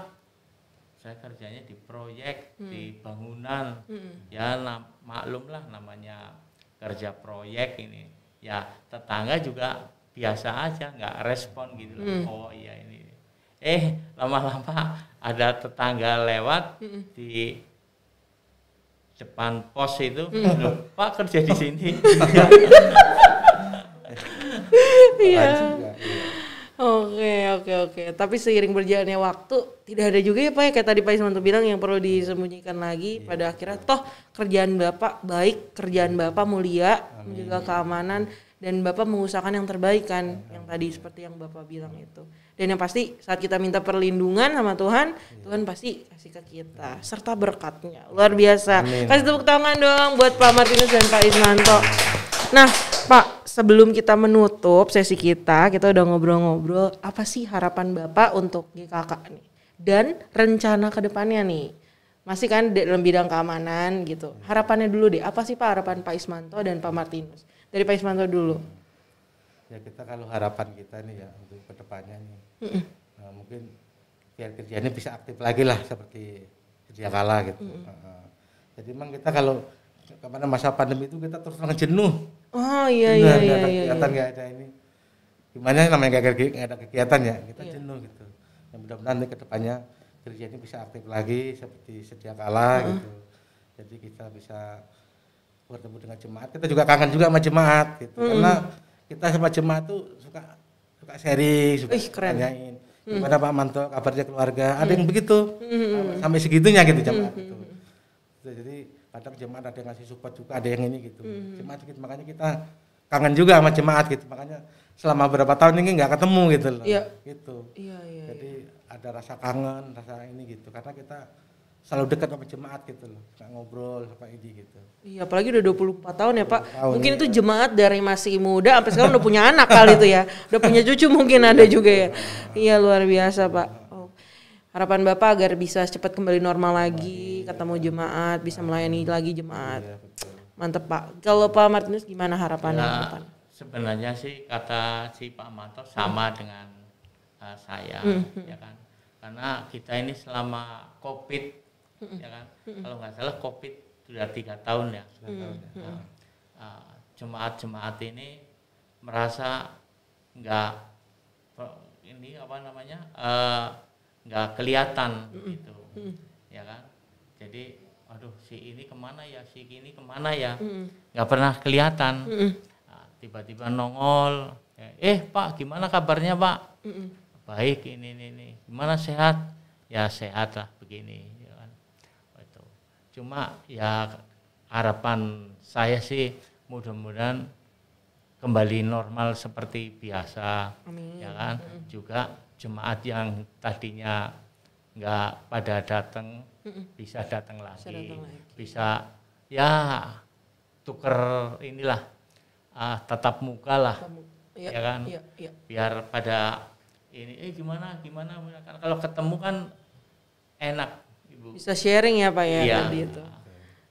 S6: Saya kerjanya di proyek, di bangunan. Ya maklum lah namanya kerja proyek ini. Ya tetangga juga biasa aja, nggak respon gitu lah. Oh iya ini. Lama-lama ada tetangga lewat di depan pos itu, loh, Pak kerja di sini.
S1: Iya. Oke. Tapi seiring berjalannya waktu tidak ada juga ya Pak ya kayak tadi Pak Ismanto bilang yang perlu disembunyikan lagi. Pada akhirnya toh kerjaan Bapak baik, kerjaan Bapak mulia, menjaga keamanan dan Bapak mengusahakan yang terbaik kan, yang tadi seperti yang Bapak bilang itu. Dan yang pasti saat kita minta perlindungan sama Tuhan, Tuhan pasti kasih ke kita serta berkatnya. Luar biasa. Amin. Kasih tepuk tangan dong buat Pak Martinus dan Pak Ismanto. Nah, Pak, sebelum kita menutup sesi kita udah ngobrol-ngobrol, apa sih harapan Bapak untuk GKK nih? Dan rencana ke depannya nih? Masih kan dalam bidang keamanan gitu. Harapannya dulu deh, apa sih Pak harapan Pak Ismanto dan Pak Martinus? Dari Pak Ismanto dulu.
S5: Ya kita kalau harapan kita nih ya untuk ke depannya nih, mungkin biar kerjanya bisa aktif lagi lah seperti sedia kala gitu. Jadi memang kita kalau kemana masa pandemi itu kita terus jenuh.
S1: Oh iya.
S5: Kegiatan nggak ada ini. Gimana namanya nggak ada kegiatan ya, kita jenuh gitu. Yang mudah-mudahan nanti ke depannya kerja ini bisa aktif lagi seperti sedia kala gitu. Jadi kita bisa bertemu dengan jemaat. Kita juga kangen juga sama jemaat gitu. Karena kita sama jemaat tuh suka sharing, suka tanyain. Gimana Pak Manto, kabarnya keluarga? Ada yang begitu. Sampai segitunya gitu jemaat itu. Jadi kadang jemaat ada yang ngasih support juga, ada yang ini gitu. Jemaat gitu, makanya kita kangen juga sama jemaat gitu. Makanya selama beberapa tahun ini nggak ketemu gitu loh. Gitu. Jadi ada rasa kangen, rasa ini gitu. Karena kita selalu dekat sama jemaat gitu loh, nggak ngobrol sama ini gitu.
S1: Iya, apalagi udah 24 tahun ya Pak.
S5: Tahun,
S1: Mungkin
S5: ya.
S1: itu jemaat dari masih muda sampai sekarang udah punya anak kali itu ya. Udah punya cucu mungkin ada juga ya. Iya, luar biasa Pak. Oh. Harapan Bapak agar bisa cepat kembali normal lagi, ketemu jemaat, bisa melayani lagi jemaat.
S5: Iya, betul.
S1: Mantep Pak. Kalau Pak Martinus gimana harapannya ke depan?
S6: Sebenarnya sih kata si Pak Manto sama dengan saya, ya kan. Karena kita ini selama COVID, ya kan. Kalau nggak salah COVID sudah 3 tahun ya. Jemaat-jemaat ini merasa nggak ini apa namanya nggak kelihatan gitu, ya kan. Jadi, aduh si ini kemana ya, si ini kemana ya, nggak pernah kelihatan. Nah, tiba-tiba nongol, Pak gimana kabarnya Pak? Baik ini, gimana sehat? Ya sehat lah begini. Cuma ya harapan saya sih mudah-mudahan kembali normal seperti biasa. Amin. Ya kan. Juga jemaat yang tadinya nggak pada datang bisa datang lagi. Bisa ya tuker inilah tatap muka lah. Ya kan. Biar pada ini gimana kan kalau ketemu kan enak.
S1: Bisa sharing ya Pak ya,
S6: iya.
S1: tadi itu.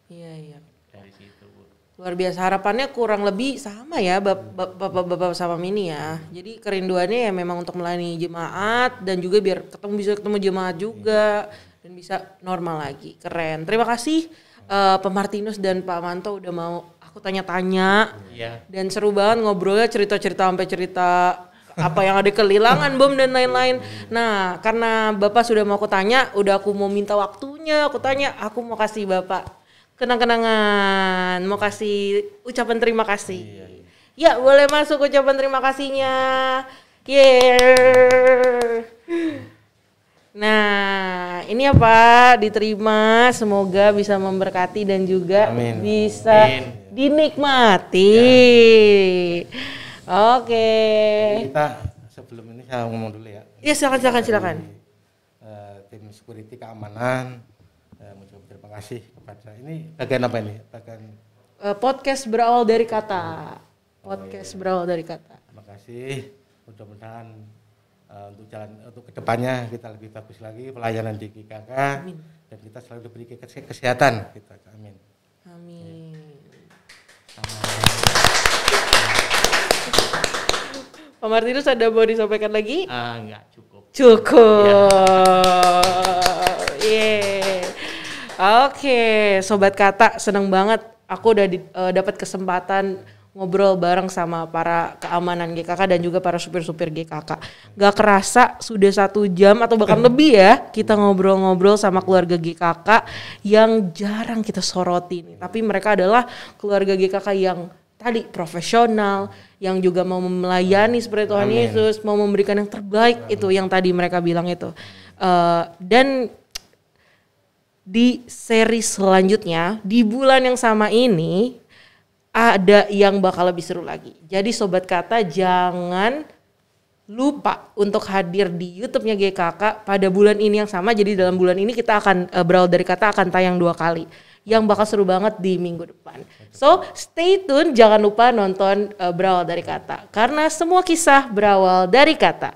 S1: Iya.
S6: Dari situ Bu.
S1: Luar biasa, harapannya kurang lebih sama ya Bapak sama Mini ya. Jadi kerinduannya ya memang untuk melayani jemaat dan juga biar bisa ketemu jemaat juga dan bisa normal lagi. Keren. Terima kasih Pak Martinus dan Pak Manto udah mau aku tanya-tanya.
S6: Iya.
S1: Dan seru banget ngobrolnya, cerita-cerita sampai cerita apa yang ada kelilangan bom dan lain-lain. Nah, karena Bapak sudah mau aku tanya, udah aku mau minta waktunya, aku mau kasih Bapak kenang-kenangan, mau kasih ucapan terima kasih. Ya, boleh masuk ucapan terima kasihnya. Yeah. Nah, ini ya Pak, diterima, semoga bisa memberkati dan juga bisa dinikmati. Oke.
S5: Kita sebelum ini saya ngomong dulu ya.
S1: Iya silakan.
S5: Tim security keamanan, mengucapkan terima kasih kepada ini bagian apa ini? Bagian
S1: podcast berawal dari kata. Berawal dari kata.
S5: Terima kasih. Mudah-mudahan untuk kedepannya kita lebih bagus lagi pelayanan di GKK. Amin. Dan kita selalu diberi kesehatan kita. Amin.
S1: Amin. Pak Martinus ada mau disampaikan lagi?
S6: Enggak cukup.
S1: Yeah. Oke, Sobat Kata, seneng banget aku udah dapat kesempatan ngobrol bareng sama para keamanan GKK dan juga para supir-supir GKK. Gak kerasa sudah 1 jam atau bahkan lebih ya kita ngobrol-ngobrol sama keluarga GKK yang jarang kita soroti nih. Tapi mereka adalah keluarga GKK yang tadi profesional, yang juga mau melayani seperti Tuhan Yesus, mau memberikan yang terbaik. Itu yang tadi mereka bilang itu. Dan di seri selanjutnya di bulan yang sama ini ada yang bakal lebih seru lagi. Jadi Sobat Kata jangan lupa untuk hadir di YouTube-nya GKK pada bulan ini yang sama. Jadi dalam bulan ini kita akan Berawal dari Kata akan tayang 2 kali. Yang bakal seru banget di minggu depan. So stay tune, jangan lupa nonton Berawal dari Kata. Karena semua kisah berawal dari kata.